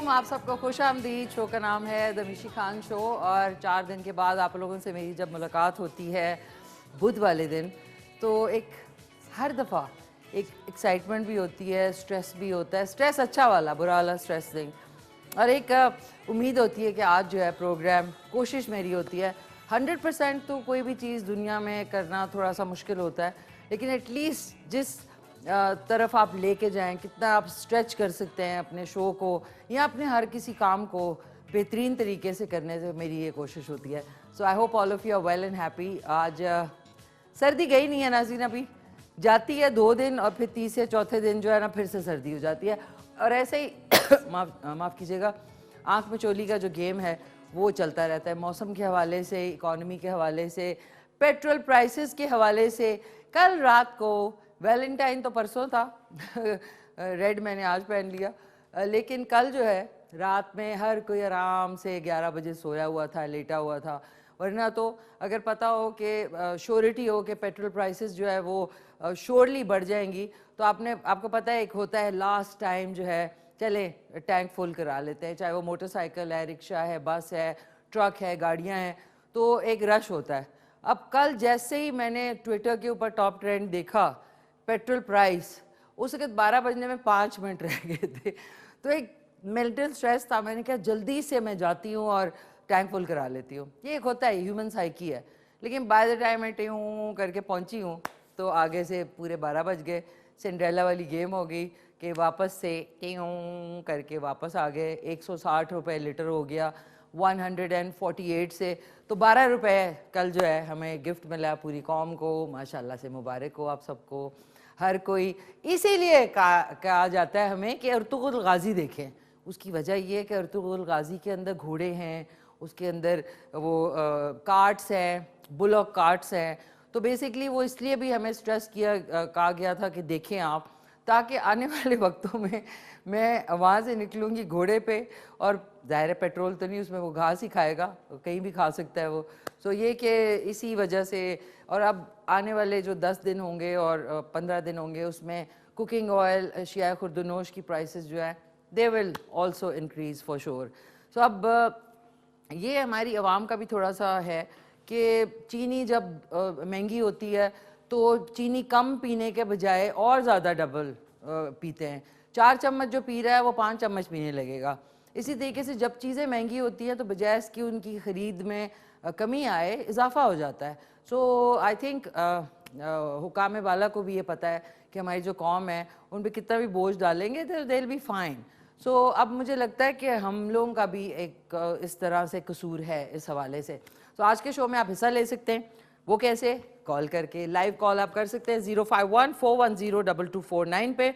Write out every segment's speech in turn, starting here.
वालेकुम, आप सबको खुश आमदीद। शो का नाम है द मिशी खान शो और 4 दिन के बाद आप लोगों से मेरी जब मुलाकात होती है बुध वाले दिन, तो एक हर दफ़ा एक एक्साइटमेंट भी होती है, स्ट्रेस भी होता है, स्ट्रेस अच्छा वाला, बुरा वाला स्ट्रेस नहीं, और एक उम्मीद होती है कि आज जो है प्रोग्राम, कोशिश मेरी होती है 100% तो कोई भी चीज़ दुनिया में करना थोड़ा सा मुश्किल होता है, लेकिन एटलीस्ट जिस तरफ आप लेके जाएं, कितना आप स्ट्रेच कर सकते हैं अपने शो को या अपने हर किसी काम को बेहतरीन तरीके से करने से मेरी ये कोशिश होती है। So I hope all of you are well and happy. आज सर्दी गई नहीं है नाज़रीन, अभी जाती है 2 दिन और फिर तीसरे चौथे दिन जो है ना फिर से सर्दी हो जाती है, और ऐसे ही माफ़ कीजिएगा, आँख मिचोली का जो गेम है वो चलता रहता है। मौसम के हवाले से, इकॉनमी के हवाले से, पेट्रोल प्राइसेस के हवाले से। कल रात को वैलेंटाइन तो परसों था रेड मैंने आज पहन लिया, लेकिन कल जो है रात में हर कोई आराम से 11 बजे सोया हुआ था, लेटा हुआ था। वरना तो अगर पता हो कि श्योरिटी हो कि पेट्रोल प्राइसेस जो है वो श्योरली बढ़ जाएंगी, तो आपको पता है एक होता है लास्ट टाइम जो है, चले टैंक फुल करा लेते हैं, चाहे वो मोटरसाइकिल है, रिक्शा है, बस है, ट्रक है, गाड़ियाँ हैं, तो एक रश होता है। अब कल जैसे ही मैंने ट्विटर के ऊपर टॉप ट्रेंड देखा पेट्रोल प्राइस, उस वक्त 12 बजने में 5 मिनट रह गए थे, तो एक मेंटल स्ट्रेस था। मैंने कहा जल्दी से मैं जाती हूँ और टैंक फुल करा लेती हूँ। ये एक होता है, ह्यूमन साइकी है। लेकिन बाय द टाइम मैं ट्यूं करके पहुँची हूँ तो आगे से पूरे 12 बज गए। सिंड्रेला वाली गेम हो गई कि वापस से ट्यूं करके वापस आ गए। 160 रुपये लीटर हो गया 148 से, तो 12 रुपये कल जो है हमें गिफ्ट मिला पूरी कौम को। माशाल्लाह से मुबारक हो आप सबको। हर कोई, इसीलिए कहा जाता है हमें कि अर्तुगरुल गाजी देखें। उसकी वजह ये है कि अर्तुगरुल गाजी के अंदर घोड़े हैं, उसके अंदर वो कार्ट्स हैं, बुलॉक कार्ट्स हैं, तो बेसिकली वो इसलिए भी हमें स्ट्रेस कहा गया था कि देखें आप, ताकि आने वाले वक्तों में मैं वहाँ से निकलूँगी घोड़े पे, और ज़ाहिर पेट्रोल तो नहीं, उसमें वो घास ही खाएगा, कहीं भी खा सकता है वो। सो ये कि इसी वजह से, और अब आने वाले जो 10 दिन होंगे और 15 दिन होंगे, उसमें कुकिंग ऑयल, अशिया खुर्दनोश की प्राइसेस जो है they will also increase for sure. So अब ये हमारी आवाम का भी थोड़ा सा है कि चीनी जब महंगी होती है तो चीनी कम पीने के बजाय और ज़्यादा डबल पीते हैं। 4 चम्मच जो पी रहा है वो 5 चम्मच पीने लगेगा। इसी तरीके से जब चीज़ें महंगी होती हैं तो बजाय इसकी उनकी ख़रीद में कमी आए, इजाफा हो जाता है। सो आई थिंक हुकाम वाला को भी ये पता है कि हमारी जो कौम है उन पर कितना भी बोझ डालेंगे तो दे विल बी फाइन। सो अब मुझे लगता है कि हम लोगों का भी एक इस तरह से कसूर है इस हवाले से। तो आज के शो में आप हिस्सा ले सकते हैं। वो कैसे? कॉल करके, लाइव कॉल आप कर सकते हैं 051-410-2249 पे।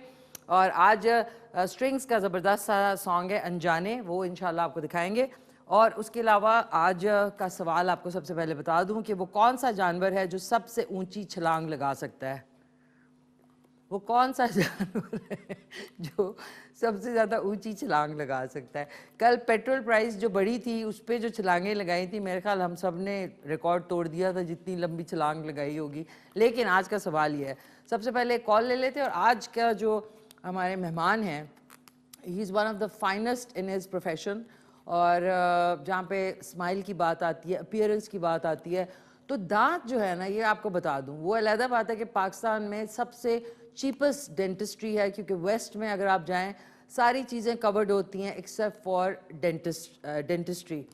और आज स्ट्रिंग्स का ज़बरदस्त सा सॉन्ग है अनजाने, वो इंशाल्लाह आपको दिखाएंगे। और उसके अलावा आज का सवाल आपको सबसे पहले बता दूं कि वो कौन सा जानवर है जो सबसे ऊंची छलांग लगा सकता है। वो कौन सा जानवर है जो सबसे ज़्यादा ऊंची छलांग लगा सकता है। कल पेट्रोल प्राइस जो बढ़ी थी उस पर जो छलांगें लगाई थी, मेरे ख्याल हम सब ने रिकॉर्ड तोड़ दिया था जितनी लंबी छलांग लगाई होगी। लेकिन आज का सवाल ये है, सबसे पहले कॉल ले लेते हैं। और आज का जो हमारे मेहमान हैं, he is one of the finest in his profession. और जहाँ पे स्माइल की बात आती है, अपीयरेंस की बात आती है, तो दांत जो है ना, ये आपको बता दूं, वो अलहदा बात है कि पाकिस्तान में सबसे चीपेस्ट डेंटिस्ट्री है, क्योंकि वेस्ट में अगर आप जाएं सारी चीज़ें कवर्ड होती हैं एक्सेप्ट फॉर डेंटिस्ट्री।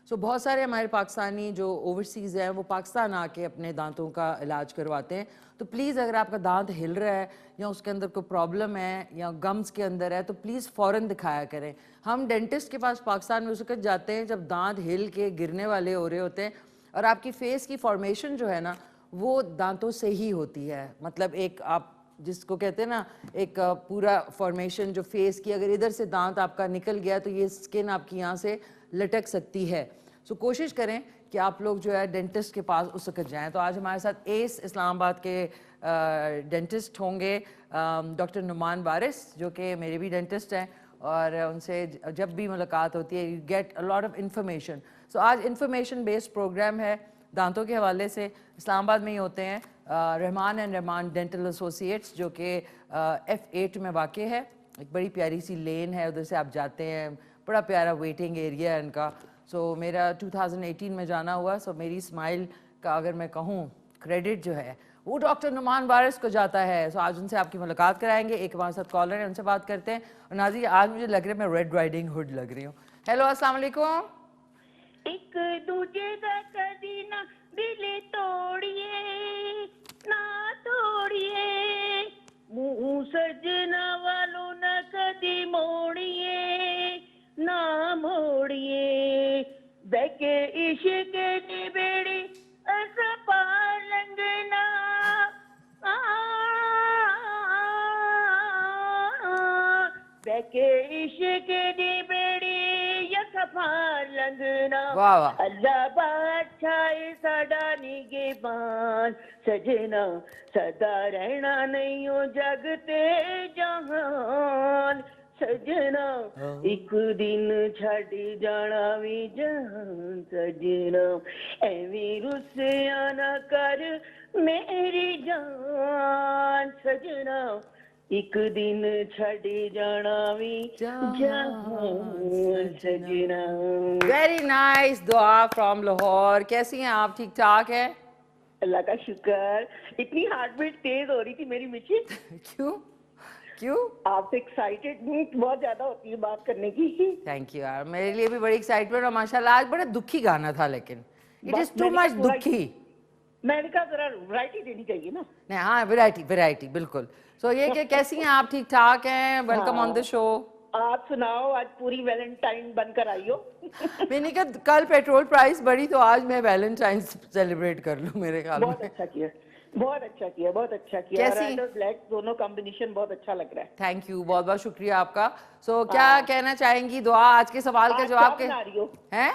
सो बहुत सारे हमारे पाकिस्तानी जो ओवरसीज़ हैं वो पाकिस्तान आके अपने दांतों का इलाज करवाते हैं। तो प्लीज़ अगर आपका दांत हिल रहा है या उसके अंदर कोई प्रॉब्लम है या गम्स के अंदर है, तो प्लीज़ फ़ौरन दिखाया करें। हम डेंटिस्ट के पास पाकिस्तान में उस वक्त जाते हैं जब दांत हिल के गिरने वाले हो रहे होते हैं, और आपकी फेस की फॉर्मेशन जो है ना वो दांतों से ही होती है। मतलब एक आप जिसको कहते हैं ना, एक पूरा फॉर्मेशन जो फेस की, अगर इधर से दांत आपका निकल गया तो ये स्किन आपकी यहाँ से लटक सकती है। सो कोशिश करें कि आप लोग जो है डेंटिस्ट के पास उस वक्त जाएँ। तो आज हमारे साथ एस इस्लामाबाद के डेंटिस्ट होंगे डॉक्टर नुमान वारिस, जो कि मेरे भी डेंटिस्ट हैं, और उनसे जब भी मुलाकात होती है you get a lot of information. So आज इंफॉर्मेशन बेस्ड प्रोग्राम है दांतों के हवाले से। इस्लामाबाद में ही होते हैं Rahman and Rahman dental associates, जो कि F8 में वाक़ है। एक बड़ी प्यारी सी लेन है, उधर से आप जाते हैं, बड़ा प्यारा वेटिंग एरिया है इनका। सो मेरा 2018 में जाना हुआ। सो मेरी स्माइल का अगर मैं कहूँ क्रेडिट जो है वो डॉक्टर नुमान वारिस को जाता है। सो आज उनसे आपकी मुलाकात कराएंगे। एक हमारे साथ कॉलर है, उनसे बात करते हैं। और नाज़रीन आज मुझे लग रहा है मैं रेड राइडिंग हुड लग रही हूँ। हेलो अस्सलाम वालेकुम। एक दूजे दा कदी ना दिल तोड़िए ना तोड़िए, मुँह सजना वालों न कदी मोड़िए ना मोड़िए, बैके इश्क दी बेड़ी अस पार लंघना बैके इश्क दी बेड़ी यस पार लंघना। वाह वाह। अल्लाह बादशाह साडा निगहबान सजना, सदा रहना नहीं हो जग ते जहान सजना, एक दिन छड़ जाना भी जहान सजना, एवें रुसिया ना कर मेरी जान सजना, एक दिन छड़ जाना भी जहान सजना। वेरी नाइस दुआ फ्रॉम लाहौर। कैसी हैं आप? ठीक ठाक है? अल्लाह का शुक्र। इतनी हार्ट बीट तेज हो रही थी मेरी मिची। क्यों क्यों? आपसे एक्साइटेड बहुत ज्यादा होती है बात करने की। थैंक यू यार, मेरे लिए भी बड़ी एक्साइटमेंट। और माशाल्लाह आज बड़ा दुखी गाना था, लेकिन इट इज टू मच दुखी। मैंने कहा जरा वैरायटी देनी चाहिए ना। नहीं, हाँ वैरायटी वैरायटी बिल्कुल। सो ये कि कैसी हैं आप? ठीक ठाक हैं? Welcome on the show. आप सुनाओ, आज पूरी वैलेंटाइन बनकर आई हो। मैंने कहा कल पेट्रोल प्राइस बढ़ी तो आज मैं वैलेंटाइन सेलिब्रेट कर लूं मेरे ख्याल में। बहुत अच्छा किया, बहुत अच्छा किया, बहुत अच्छा किया। रेड और ब्लैक दोनों कॉम्बिनेशन बहुत अच्छा लग रहा है। थैंक यू, बहुत बहुत शुक्रिया आपका। सो क्या कहना चाहेंगी? दुआ आज के सवाल का जवाब के हैं?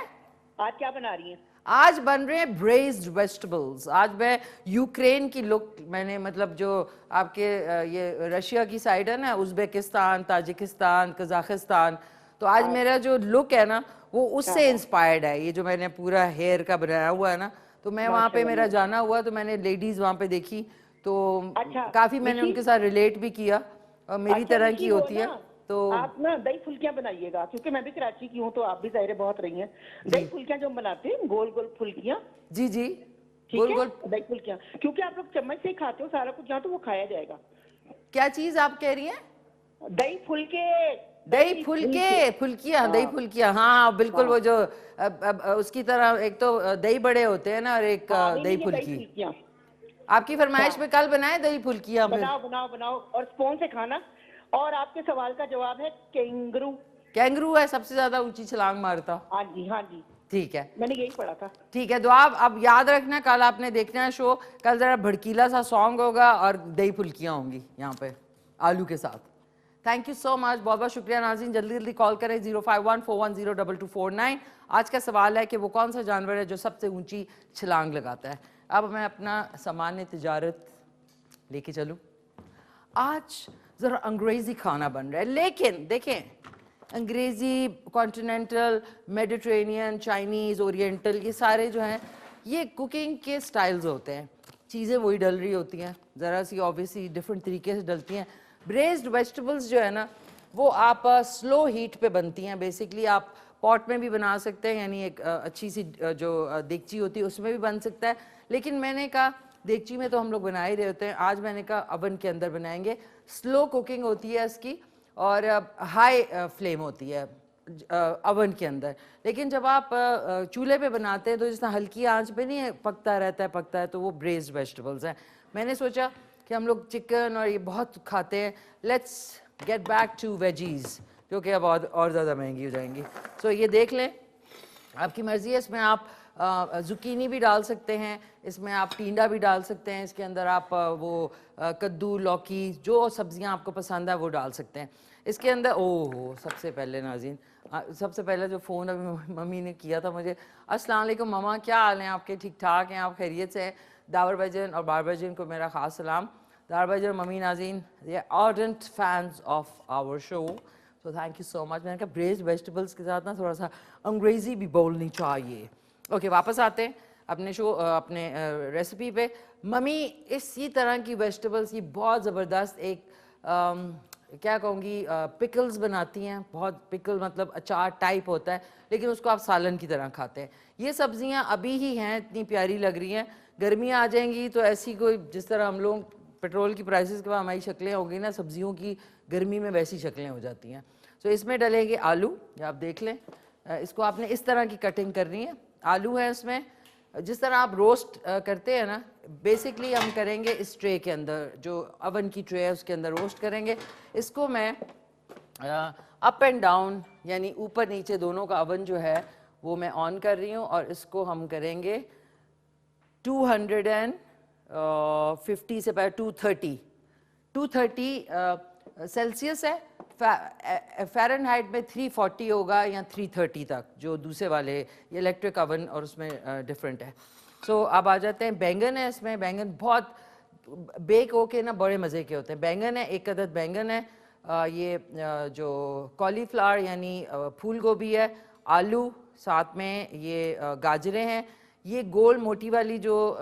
आज क्या बना रही हैं? आज बन रहे हैं ब्रेज्ड वेजिटेबल्स। आज मैं यूक्रेन की लुक, मैंने मतलब जो आपके ये रशिया की साइड है ना, उज़्बेकिस्तान, ताजिकिस्तान, कजाकिस्तान, तो आज मेरा जो लुक है ना वो उससे इंस्पायर्ड है। ये जो मैंने पूरा हेयर का बनाया हुआ है ना, तो मैं वहाँ पे मेरा जाना हुआ तो मैंने लेडीज वहाँ पे देखी तो काफी मैंने उनके साथ रिलेट भी किया। और मेरी तरह की होती है तो आप ना दही फुल्कियां बनाइएगा, क्योंकि मैं भी कराची की हूँ तो आप भी जाहिर है बहुत रही हैं। दही फुल्कियां जो बनाते हैं गोल गोल फुल्कियां। जी जी, गोल गोल दही फुल्कियां, क्योंकि आप लोग चम्मच से ही खाते हो सारा कुछ, यहाँ तो वो खाया जाएगा। क्या चीज आप कह रही हैं? दही फुल्के। दही फुल्के, फुल्कियां, दही फुल्कियां। हाँ बिल्कुल, वो जो उसकी तरह एक तो दही बड़े होते हैं ना और एक दही फुल्की। आपकी फरमाइश में कल बनाए दही फुल्कियां। बनाओ बनाओ बनाओ और स्पून से खाना। और आपके सवाल का जवाब है कैंगरू। कैंगरू है सबसे ज्यादा ऊंची छलांग मारता। हाँ जी हाँ जी, ठीक है, मैंने यही पढ़ा था। ठीक है, तो आप अब याद रखना, कल आपने देखना है शो। कल जरा भड़कीला सा सॉन्ग होगा और दही फुल्कियां होंगी यहाँ पे आलू के साथ। थैंक यू सो मच, बहुत बहुत शुक्रिया नाज़रीन। जल्दी जल्दी कॉल करें 05141022249। आज का सवाल है कि वो कौन सा जानवर है जो सबसे ऊंची छलांग लगाता है। अब मैं अपना सामान्य तिजारत लेके चलूँ। आज ज़रा अंग्रेज़ी खाना बन रहा है, लेकिन देखें अंग्रेज़ी, कॉन्टिनेंटल, मेडिटेरेनियन, चाइनीज़, ओरिएंटल, ये सारे जो हैं ये कुकिंग के स्टाइल्स होते हैं। चीज़ें वही डल रही होती हैं, ज़रा सी ऑब्वियसली डिफरेंट तरीके से डलती हैं। ब्रेज्ड वेजिटेबल्स जो है ना वो आप स्लो हीट पे बनती हैं। बेसिकली आप पॉट में भी बना सकते हैं, यानी एक अच्छी सी जो देगची होती है उसमें भी बन सकता है, लेकिन मैंने कहा देगची में तो हम लोग बना ही रहे होते हैं, आज मैंने कहा अवन के अंदर बनाएंगे। स्लो कुकिंग होती है इसकी और हाई फ्लेम होती है अवन के अंदर। लेकिन जब आप चूल्हे पे बनाते हैं तो जिस तरह हल्की आंच पे नहीं पकता रहता है, तो वो ब्रेज्ड वेजिटेबल्स हैं। मैंने सोचा कि हम लोग चिकन और ये बहुत खाते हैं, let's get back to veggies जो कि अब और ज़्यादा महंगी हो जाएंगी। सो ये देख लें, आपकी मर्ज़ी है। इसमें आप जुकीनी भी डाल सकते हैं, इसमें आप टींडा भी डाल सकते हैं, इसके अंदर आप वो कद्दू, लौकी, जो सब्जियां आपको पसंद है वो डाल सकते हैं इसके अंदर। ओह सबसे पहले नाज़रीन, सबसे पहले जो फ़ोन अभी मम्मी ने किया था मुझे, अस्सलाम वालेकुम ममा, क्या हाल हैं आपके? ठीक ठाक हैं आप? खैरियत से हैं? दावर भाईजान और बार भाईजान को मेरा ख़ास सलाम। दावर भाईजान मम्मी नाज़रीन ये ardent fans of our show, तो थैंक यू सो मच। मैंने कहा ब्रेज्ड वेजिटेबल्स के साथ ना थोड़ा सा अंग्रेज़ी भी बोलनी चाहिए। ओके, वापस आते हैं अपने शो अपने रेसिपी पे। मम्मी इसी तरह की वेजिटेबल्स की बहुत ज़बरदस्त एक क्या कहूँगी, पिकल्स बनाती हैं। बहुत पिकल मतलब अचार टाइप होता है, लेकिन उसको आप सालन की तरह खाते हैं। ये सब्जियां अभी ही हैं, इतनी प्यारी लग रही हैं। गर्मियाँ आ जाएंगी तो ऐसी कोई, जिस तरह हम लोग पेट्रोल की प्राइसेस के बाद हमारी शक्लें होगी ना, सब्जियों की गर्मी में वैसी शक्लें हो जाती हैं। तो इसमें डलेंगे आलू, आप देख लें। इसको आपने इस तरह की कटिंग करनी है। आलू है इसमें, जिस तरह आप रोस्ट करते हैं ना, बेसिकली हम करेंगे इस ट्रे के अंदर, जो अवन की ट्रे है उसके अंदर रोस्ट करेंगे। इसको मैं अप एंड डाउन, यानी ऊपर नीचे दोनों का अवन जो है वो मैं ऑन कर रही हूँ, और इसको हम करेंगे 250 से पहले 230 सेल्सियस है। फ़ारेनहाइट में 340 होगा या 330 तक, जो दूसरे वाले ये इलेक्ट्रिक अवन और उसमें डिफरेंट है। सो अब आ जाते हैं, बैंगन है इसमें। बैंगन बहुत बेक होके ना बड़े मज़े के होते हैं। बैंगन है, एक अदद बैंगन है। ये जो कॉलीफ्लावर यानी फूल गोभी है, आलू, साथ में ये गाजरें हैं। ये गोल मोटी वाली जो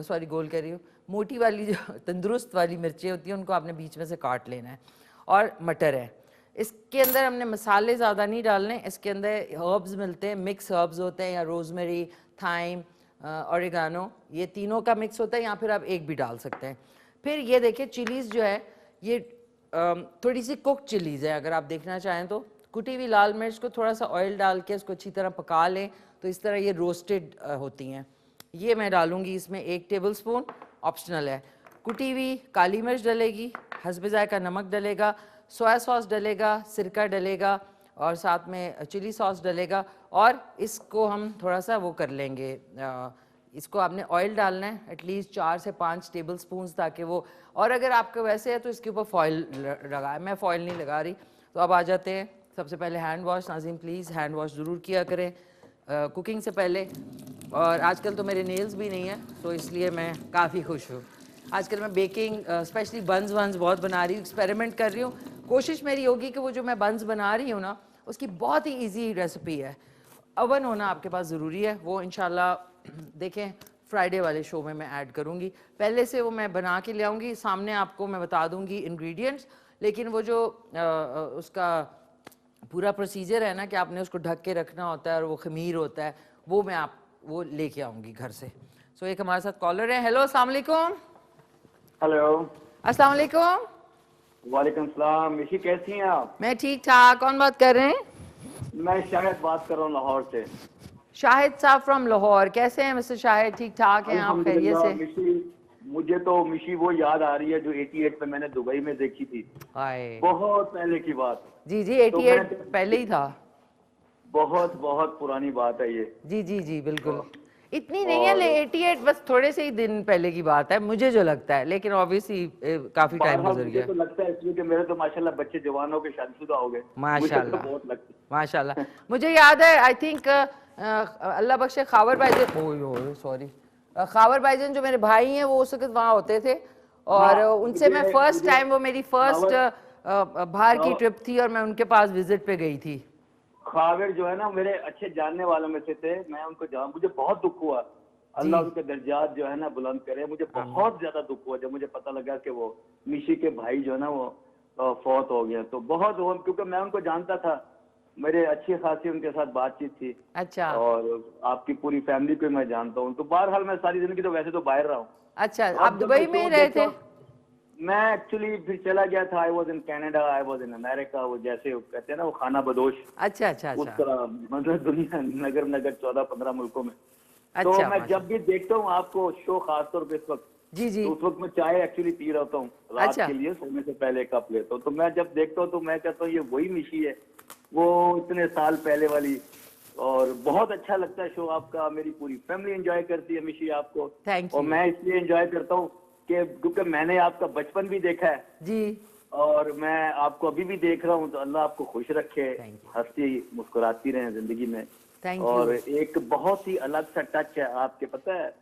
सॉरी गोल कह रही हूँ, मोटी वाली जो तंदुरुस्त वाली मिर्चें होती हैं, उनको आपने बीच में से काट लेना है। और मटर है। इसके अंदर हमने मसाले ज़्यादा नहीं डालने। इसके अंदर हर्ब्स मिलते हैं, मिक्स हर्ब्स होते हैं, या रोज़मेरी, थाइम, ऑरिगानो, ये तीनों का मिक्स होता है, या फिर आप एक भी डाल सकते हैं। फिर ये देखिए चिलीज़ जो है, ये थोड़ी सी कुक चिलीज़ है। अगर आप देखना चाहें तो कुटी हुई लाल मिर्च को थोड़ा सा ऑयल डाल के उसको अच्छी तरह पका लें, तो इस तरह ये रोस्टेड होती हैं। ये मैं डालूँगी इसमें 1 टेबलस्पून, ऑप्शनल है। कुटी हुई काली मिर्च डलेगी, हस्ब ज़ायक़ा नमक डलेगा, सोया सॉस डलेगा, सिरका डलेगा, और साथ में चिली सॉस डलेगा। और इसको हम थोड़ा सा वो कर लेंगे, इसको आपने ऑयल डालना है एटलीस्ट 4 से 5 टेबलस्पून, ताकि वो, और अगर आपका वैसे है तो इसके ऊपर फॉइल लगाए। मैं फ़ॉइल नहीं लगा रही। तो अब आ जाते हैं, सबसे पहले हैंड वॉश। नाज़रीन प्लीज़ हैंड वॉश ज़रूर किया करें कुकिंग से पहले। और आजकल तो मेरे नेल्स भी नहीं है, तो इसलिए मैं काफ़ी खुश हूँ। आजकल मैं बेकिंग स्पेशली बन्स वन्स बहुत बना रही हूँ, एक्सपेरिमेंट कर रही हूँ। कोशिश मेरी होगी कि वो जो मैं बन्स बना रही हूँ ना, उसकी बहुत ही इजी रेसिपी है। अवन होना आपके पास ज़रूरी है, वो इंशाल्लाह देखें फ्राइडे वाले शो में मैं ऐड करूँगी। पहले से वो मैं बना के ले आऊँगी सामने, आपको मैं बता दूँगी इंग्रेडिएंट्स। लेकिन वो जो उसका पूरा प्रोसीजर है ना, कि आपने उसको ढक के रखना होता है और वो खमीर होता है, वो मैं वो लेके आऊँगी घर से। सो एक हमारे साथ कॉलर है। हेलो, अस्सलाम वालेकुम। हेलो, अस्सलाम वालेकुम। वालेकुम सलाम। मिशी कैसी हैं आप? मैं ठीक ठाक। कौन बात कर रहे हैं? मैं शाहिद बात कर रहा हूँ लाहौर से। शाहिद साहब फ्रॉम लाहौर। कैसे हैं मिस्टर शाहिद? ठीक ठाक हैं आप? खैरियत से? मिशी, मुझे तो मिशी वो याद आ रही है जो 88 में मैंने दुबई में देखी थी। हाय, बहुत पहले की बात। जी जी, 88 पहले ही था। बहुत बहुत पुरानी बात है ये। जी जी जी, बिल्कुल। इतनी नहीं है, ले 88 बस थोड़े से ही दिन पहले की बात है, मुझे जो लगता है। लेकिन ऑब्वियसली काफी टाइम गुजर मुझे गया। तो लगता है इसलिए कि मेरे तो माशाल्लाह बच्चे जवान हो के शादीशुदा हो गए। माशाल्लाह, बहुत लगता है। माशाल्लाह। मुझे याद है, आई थिंक अल्लाह बख्शे खावर भाईजान, सॉरी, खावर भाईजान जो मेरे भाई हैं वो उस वक्त वहाँ होते थे, और उनसे मैं फर्स्ट टाइम, वो मेरी फर्स्ट बाहर की ट्रिप थी, और मैं उनके पास विजिट पे गई थी। खावर जो है ना मेरे अच्छे जानने वालों में से थे। मैं उनको जान, मुझे बहुत दुख हुआ। अल्लाह उनके दर्जात जो है ना बुलंद करे। मुझे बहुत ज्यादा दुख हुआ जब मुझे पता लगा कि वो मिशी के भाई जो है ना वो फौत हो गया। तो बहुत हुआ, क्योंकि मैं उनको जानता था, मेरे अच्छी खासी उनके साथ बातचीत थी। अच्छा, और आपकी पूरी फैमिली को मैं जानता हूँ। तो बहरहाल मैं सारी जिंदगी तो वैसे तो बाहर रहा हूँ। अच्छा, आप दुबई में ही रहे थे? मैं एक्चुअली फिर चला गया था। I was in Canada, I was in America. वो जैसे कहते हैं ना वो खाना बदोश, अच्छा अच्छा उस अच्छा तरह, मतलब दुनिया नगर नगर 14-15 मुल्कों में। तो अच्छा, मैं जब भी देखता हूँ आपको शो, खासतौर पे इस वक्त, जी जी, तो उस वक्त मैं चाय एक्चुअली पी रहा होता हूँ रात अच्छा। के लिए, सोने से पहले कप लेता हूँ। तो मैं जब देखता हूँ तो मैं कहता हूँ ये वही मिशी है, वो इतने साल पहले वाली। और बहुत अच्छा लगता है शो आपका। मेरी पूरी फैमिली एंजॉय करती है मिशी आपको। थैंक और यू मैं इसलिए एंजॉय करता हूँ कि क्योंकि मैंने आपका बचपन भी देखा है, जी। और मैं आपको अभी भी देख रहा हूँ। तो अल्लाह आपको खुश रखे, Thank you. हंसती मुस्कुराती रहे जिंदगी में। थैंक और यू। एक बहुत ही अलग सा टच है आपके, पता है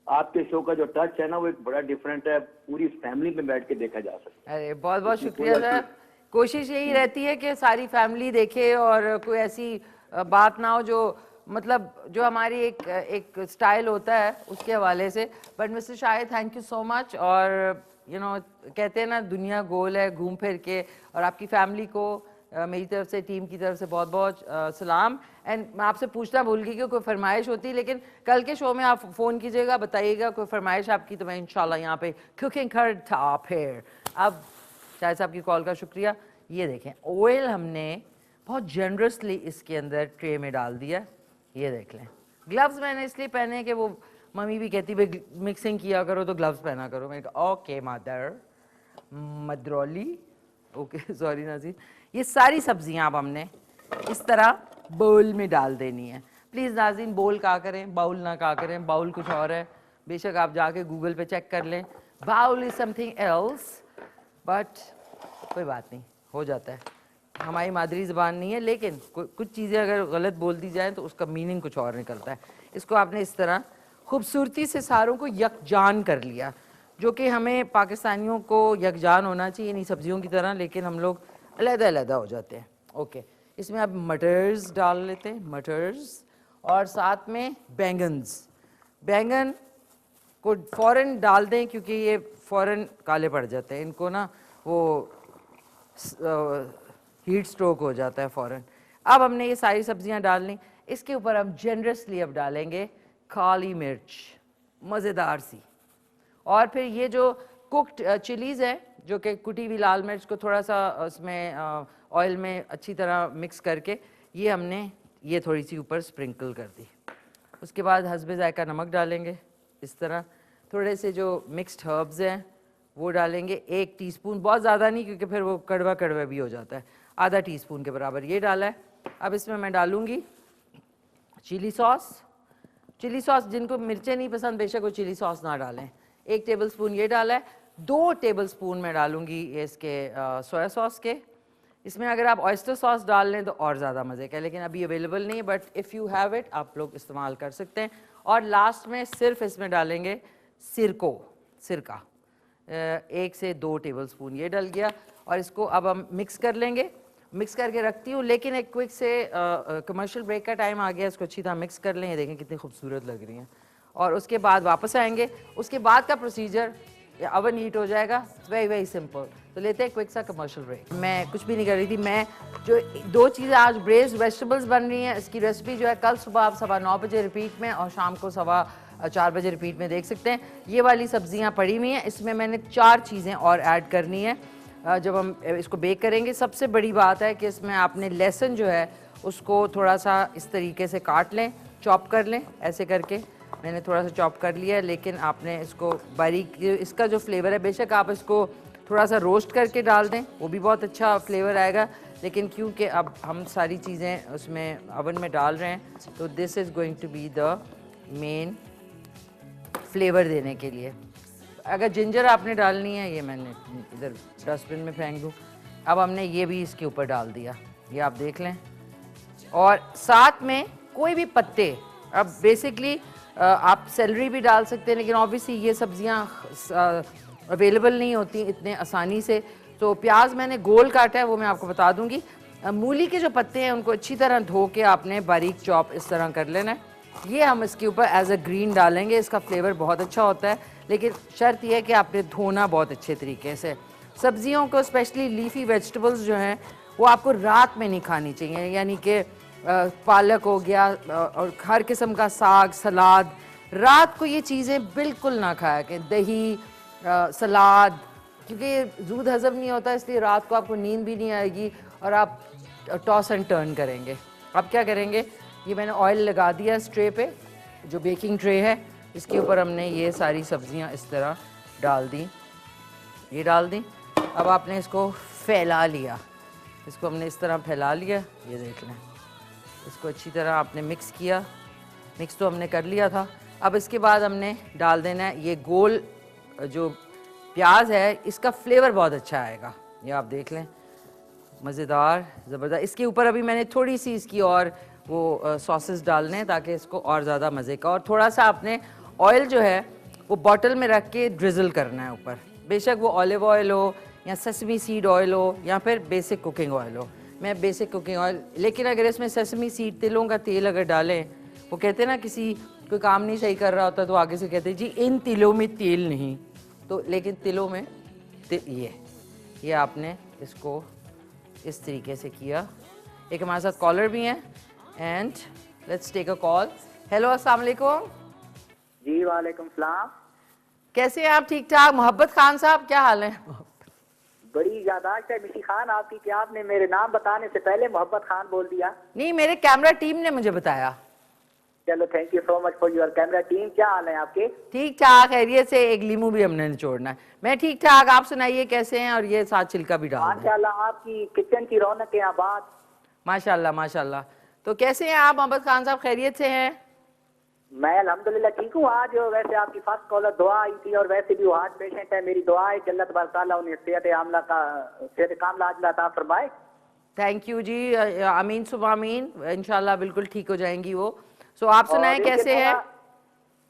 आपके शो का जो टच है ना, वो एक बड़ा डिफरेंट है। पूरी फैमिली में बैठ के देखा जा सकता है। अरे बहुत बहुत शुक्रिया सर। कोशिश यही रहती है कि सारी फैमिली देखे, और कोई ऐसी बात ना हो जो, मतलब जो हमारी एक स्टाइल होता है उसके हवाले से। But mister Shahid, thank you so much. और कहते हैं ना दुनिया गोल है घूम फिर के। और आपकी फैमिली को मेरी तरफ से, टीम की तरफ से बहुत बहुत सलाम। एंड मैं आपसे पूछना भूल गई कि कोई फरमाइश होती, लेकिन कल के शो में आप फ़ोन कीजिएगा, बताइएगा कोई फरमाइश आपकी, तो मैं इंशाल्लाह यहाँ पे कुकिंग कर टॉप है। अब शाहिद साहब की कॉल का शुक्रिया। ये देखें ऑयल हमने बहुत जनरसली इसके अंदर ट्रे में डाल दिया, ये देख लें। ग्लव्स मैंने इसलिए पहने कि वो मम्मी भी कहती भाई मिक्सिंग किया करो तो ग्लव्स पहना करो। मैंने कहा ओके मदरौली ओके सॉरी नाज़रीन। ये सारी सब्जियां अब हमने इस तरह बाउल में डाल देनी है। प्लीज़ नाज़रीन बाउल कहा करें, बाउल ना कहा करें, बाउल कुछ और है। बेशक आप जाके गूगल पे चेक कर लें, bowl is something else, but कोई बात नहीं, हो जाता है। हमारी मादरी ज़बान नहीं है, लेकिन कुछ चीज़ें अगर गलत बोल दी जाएँ तो उसका मीनिंग कुछ और निकलता है। इसको आपने इस तरह खूबसूरती से सारों को यकजान कर लिया, जो कि हमें पाकिस्तानियों को यकजान होना चाहिए इन्हीं सब्जियों की तरह, लेकिन हम लोग अलग-अलग हो जाते हैं। ओके, इसमें आप मटर्स डाल लेते हैं, मटर्स, और साथ में बैंगन को फ़ौरन डाल दें क्योंकि ये फ़ौरन काले पड़ जाते हैं, इनको ना वो हीट स्ट्रोक हो जाता है फ़ौरन। अब हमने ये सारी सब्जियां डाल ली, इसके ऊपर हम जनरसली अब डालेंगे काली मिर्च मज़ेदार सी, और फिर ये जो कुक्ड चिलीज़ है, जो कि कुटी हुई लाल मिर्च को थोड़ा सा उसमें ऑयल में अच्छी तरह मिक्स करके ये हमने ये थोड़ी सी ऊपर स्प्रिंकल कर दी। उसके बाद हस्बे ज़ायका नमक डालेंगे इस तरह, थोड़े से जो मिक्स्ड हर्ब्स हैं वो डालेंगे 1 टीस्पून, बहुत ज़्यादा नहीं क्योंकि फिर वो कड़वा कड़वा भी हो जाता है, आधा टीस्पून के बराबर ये डाला है। अब इसमें मैं डालूँगी चिली सॉस। चिली सॉस जिनको मिर्चें नहीं पसंद बेशक वो चिली सॉस ना डालें। 1 टेबलस्पून ये डाला है। 2 टेबलस्पून मैं डालूँगी ये इसके सोया सॉस के। इसमें अगर आप ऑयस्टर सॉस डाल लें तो और ज़्यादा मज़े का, लेकिन अभी अवेलेबल नहीं है, but if you have it आप लोग इस्तेमाल कर सकते हैं। और लास्ट में सिर्फ इसमें डालेंगे सिरका 1 से 2 टेबलस्पून ये डल गया, और इसको अब हम मिक्स कर लेंगे। मिक्स करके रखती हूँ, लेकिन एक क्विक से कमर्शियल ब्रेक का टाइम आ गया, इसको अच्छी तरह मिक्स कर लें। ये देखें कितनी खूबसूरत लग रही हैं, और उसके बाद वापस आएंगे। उसके बाद का प्रोसीजर, अवन हीट हो जाएगा, वेरी सिंपल। तो लेते हैं क्विक सा कमर्शियल ब्रेक। मैं कुछ भी नहीं कर रही थी, मैं जो 2 चीज़ें आज ब्रेस्ड वेजिटेबल्स बन रही हैं, इसकी रेसिपी जो है कल सुबह आप 9:15 बजे रिपीट में और शाम को 4:15 बजे रिपीट में देख सकते हैं। ये वाली सब्जियां पड़ी हुई हैं, इसमें मैंने 4 चीज़ें और ऐड करनी है जब हम इसको बेक करेंगे। सबसे बड़ी बात है कि इसमें आपने लहसुन जो है उसको थोड़ा सा इस तरीके से काट लें, चॉप कर लें, ऐसे करके मैंने थोड़ा सा चॉप कर लिया है, लेकिन आपने इसको बारीक, इसका जो फ्लेवर है बेशक आप इसको थोड़ा सा रोस्ट करके डाल दें, वो भी बहुत अच्छा फ्लेवर आएगा, लेकिन क्योंकि अब हम सारी चीज़ें उसमें अवन में डाल रहे हैं तो this is going to be the main flavour देने के लिए। अगर जिंजर आपने डालनी है, ये मैंने इधर डस्टबिन में फेंक दूँ। अब हमने ये भी इसके ऊपर डाल दिया, ये आप देख लें, और साथ में कोई भी पत्ते, अब बेसिकली आप सेलरी भी डाल सकते हैं, लेकिन ऑब्वियसली ये सब्जियां अवेलेबल नहीं होती इतने आसानी से, तो प्याज मैंने गोल काटा है, वो मैं आपको बता दूंगी। मूली के जो पत्ते हैं उनको अच्छी तरह धो के आपने बारीक चॉप इस तरह कर लेना है। ये हम इसके ऊपर एज अ ग्रीन डालेंगे, इसका फ्लेवर बहुत अच्छा होता है, लेकिन शर्त यह है कि आपने धोना बहुत अच्छे तरीके से। सब्जियों को स्पेशली लीफी वेजिटेबल्स जो हैं वो आपको रात में नहीं खानी चाहिए, यानी कि पालक हो गया और हर किस्म का साग, सलाद, रात को ये चीज़ें बिल्कुल ना खाया कि दही, सलाद, क्योंकि दूध हजम नहीं होता, इसलिए रात को आपको नींद भी नहीं आएगी और आप टॉस एंड टर्न करेंगे। अब क्या करेंगे, ये मैंने ऑयल लगा दिया इस ट्रे पे, जो बेकिंग ट्रे है, इसके ऊपर हमने ये सारी सब्जियां इस तरह डाल दी, ये डाल दी। अब आपने इसको फैला लिया, इसको हमने इस तरह फैला लिया, ये देख लें, इसको अच्छी तरह आपने मिक्स किया, मिक्स तो हमने कर लिया था। अब इसके बाद हमने डाल देना है ये गोल जो प्याज है, इसका फ्लेवर बहुत अच्छा आएगा, ये आप देख लें, मज़ेदार ज़बरदस्त। इसके ऊपर अभी मैंने थोड़ी सी इसकी और वो सॉसेस डालने हैं ताकि इसको और ज़्यादा मज़े का, और थोड़ा सा आपने ऑयल जो है वो बॉटल में रख के ड्रिज़ल करना है ऊपर, बेशक वो ऑलिव ऑयल हो या सेसमी सीड ऑयल हो या फिर बेसिक कुकिंग ऑयल हो। मैं बेसिक कुकिंग ऑयल, लेकिन अगर इसमें सेसमी सीड, तिलों का तेल अगर डालें, वो कहते हैं ना किसी कोई काम नहीं सही कर रहा होता तो आगे से कहते हैं जी इन तिलों में तेल नहीं, तो लेकिन तिलों में ये आपने इसको इस तरीके से किया। एक हमारे साथ कॉलर भी हैं and let's take a call. Hello, अस्सलाम वालेकुम। जी वालेकुम सलाम। कैसे हैं आप? ठीक ठाक। मोहब्बत खान साहब, क्या हाल है? बड़ी यादाश्त है मिशी खान आपकी कि आपने मेरे नाम बताने से पहले मोहब्बत खान बोल दिया। नहीं, मेरे कैमरा टीम ने मुझे बताया। चलो thank you so much for your camera team. क्या हाल है आपके? ठीक ठाक, खैरियत से। एक लीमू भी हमने निचोड़ना है। मैं ठीक ठाक, आप सुनाइए कैसे हैं? और ये साथ छिलका भी डाल दें। माशाल्लाह आपकी किचन की रौनक है आबाद। माशाल्लाह माशाल्लाह। तो कैसे हैं आप मोहब्बत खान साहब? खैरियत से हैं? मैं अल्हम्दुलिल्लाह ठीक हूँ। आज वैसे आपकी फर्स्ट कॉलर दुआ आई थी और वैसे भी वो हार्ट पेशेंट है। मेरी दुआ है कि अल्लाह तबारक तआला उन्हें सेहत कामला अजला अता फरमाए। थैंक यू जी, आमीन सुबह आमीन। इंशाल्लाह बिल्कुल ठीक हो जाएंगी वो। सो आप सुनाएं कैसे है?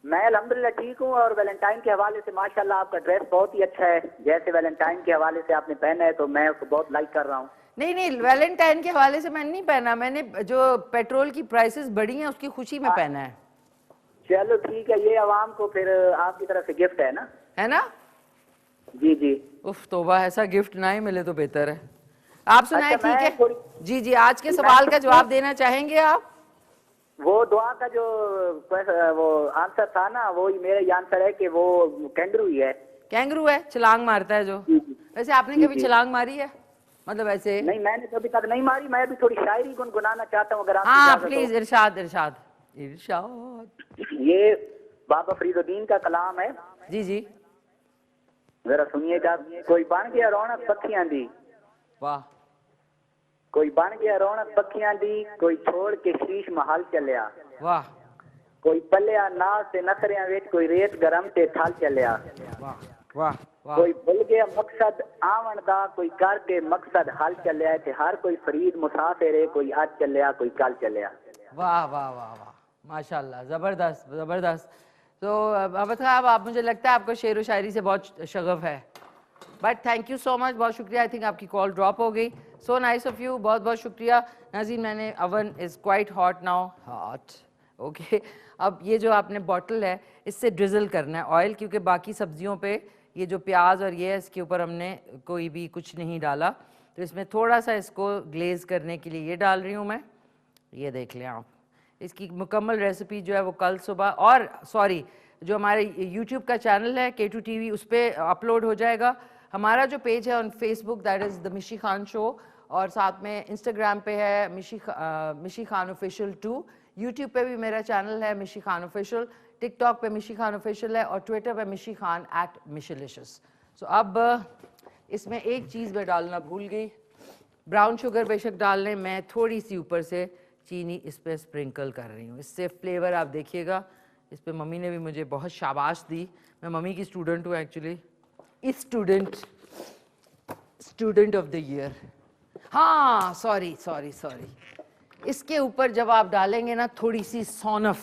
मैं अल्हम्दुलिल्लाह ठीक हूँ। और वैलेंटाइन के हवाले से माशाल्लाह आपका ड्रेस बहुत ही अच्छा है। जैसे वैलेंटाइन के हवाले से आपने पहना है तो मैं उसको बहुत लाइक कर रहा हूँ। नहीं नहीं, वैलेंटाइन के हवाले से मैंने नहीं पहना, मैंने जो पेट्रोल की प्राइसेस बढ़ी हैं उसकी खुशी में पहना है। चलो ठीक है, ये आवाम को फिर आपकी तरफ से गिफ्ट है ना? है ना? जी जी। उफ तौबा, ऐसा गिफ्ट ना ही मिले तो बेहतर है। आप सुनाएं। अच्छा, ठीक है मैं जी जी। आज के सवाल का जवाब देना चाहेंगे आप? वो दुआ का जो वो आंसर था ना, वो ही मेरा आंसर है कि वो कैंगरू ही है। कैंगरू है, छलांग मारता है जो। जी, जी। वैसे आपने जी, कभी जी। छलांग मारी है? मतलब ऐसे? नहीं, मैंने तो अभी तक नहीं मारी। मैं भी थोड़ी शायरी गुनगुनाना चाहता हूँ अगर आपकी हाँ इजाजत हो। प्लीज, इरशाद इरशाद इरशाद। ये बाबा फरीदुद्दीन का कलाम है, जी जी। जरा सुनिएगा। कोई बन गया रौनक पखियां दी, वाह। कोई बन गया रौनक पखियां दी, कोई छोड़ के शीश महल चलिया, वाह कोई पलिया नाल ते नखरियां विच, कोई रेत गरम ते थल चलिया, वाह वाह वाह। कोई भुल गया मकसद आवन दा, कोई करके मकसद हल चलिया, ते हर कोई फरीद मुसाफिर है, कोई अज चलिया कोई कल चलिया। वाह वाह वाह वाह, माशाल्लाह, जबरदस्त जबरदस्त। तो अहमद साहब, आप, मुझे लगता है आपको शेर व शायरी से बहुत शगफ है। But thank you so much, बहुत शुक्रिया। आई थिंक आपकी कॉल ड्रॉप हो गई। सो नाइस ऑफ यू, बहुत बहुत शुक्रिया। नाज़रीन, मैंने oven is quite hot now, hot okay. अब ये जो आपने बॉटल है इससे ड्रिजल करना है ऑयल, क्योंकि बाकी सब्जियों पे ये जो प्याज और ये है इसके ऊपर हमने कोई भी कुछ नहीं डाला, तो इसमें थोड़ा सा इसको ग्लेज करने के लिए ये डाल रही हूँ मैं। ये देख लें आप, इसकी मुकम्मल रेसिपी जो है वो कल सुबह, और सॉरी, जो हमारे यूट्यूब का चैनल है K2 TV, उस पर अपलोड हो जाएगा। हमारा जो पेज है on Facebook, that is the मिशी खान शो, और साथ में इंस्टाग्राम पे है मिशी खान ऑफिशियल 2, यूट्यूब पे भी मेरा चैनल है मिशी खान ऑफिशियल, टिकटॉक पे मिशी खान ऑफिशियल है, और ट्विटर पे मिशी खान @मिशीलिशियस। सो अब इसमें एक चीज़ मैं डालना भूल गई, ब्राउन शुगर बेशक डाल लें, मैं थोड़ी सी ऊपर से चीनी इस पर स्प्रिंकल कर रही हूँ। इससे फ्लेवर आप देखिएगा। इस पर मम्मी ने भी मुझे बहुत शाबाश दी। मैं मम्मी की स्टूडेंट हूँ actually, student of the year. हाँ सॉरी सॉरी सॉरी, इसके ऊपर जब आप डालेंगे ना थोड़ी सी सौनफ,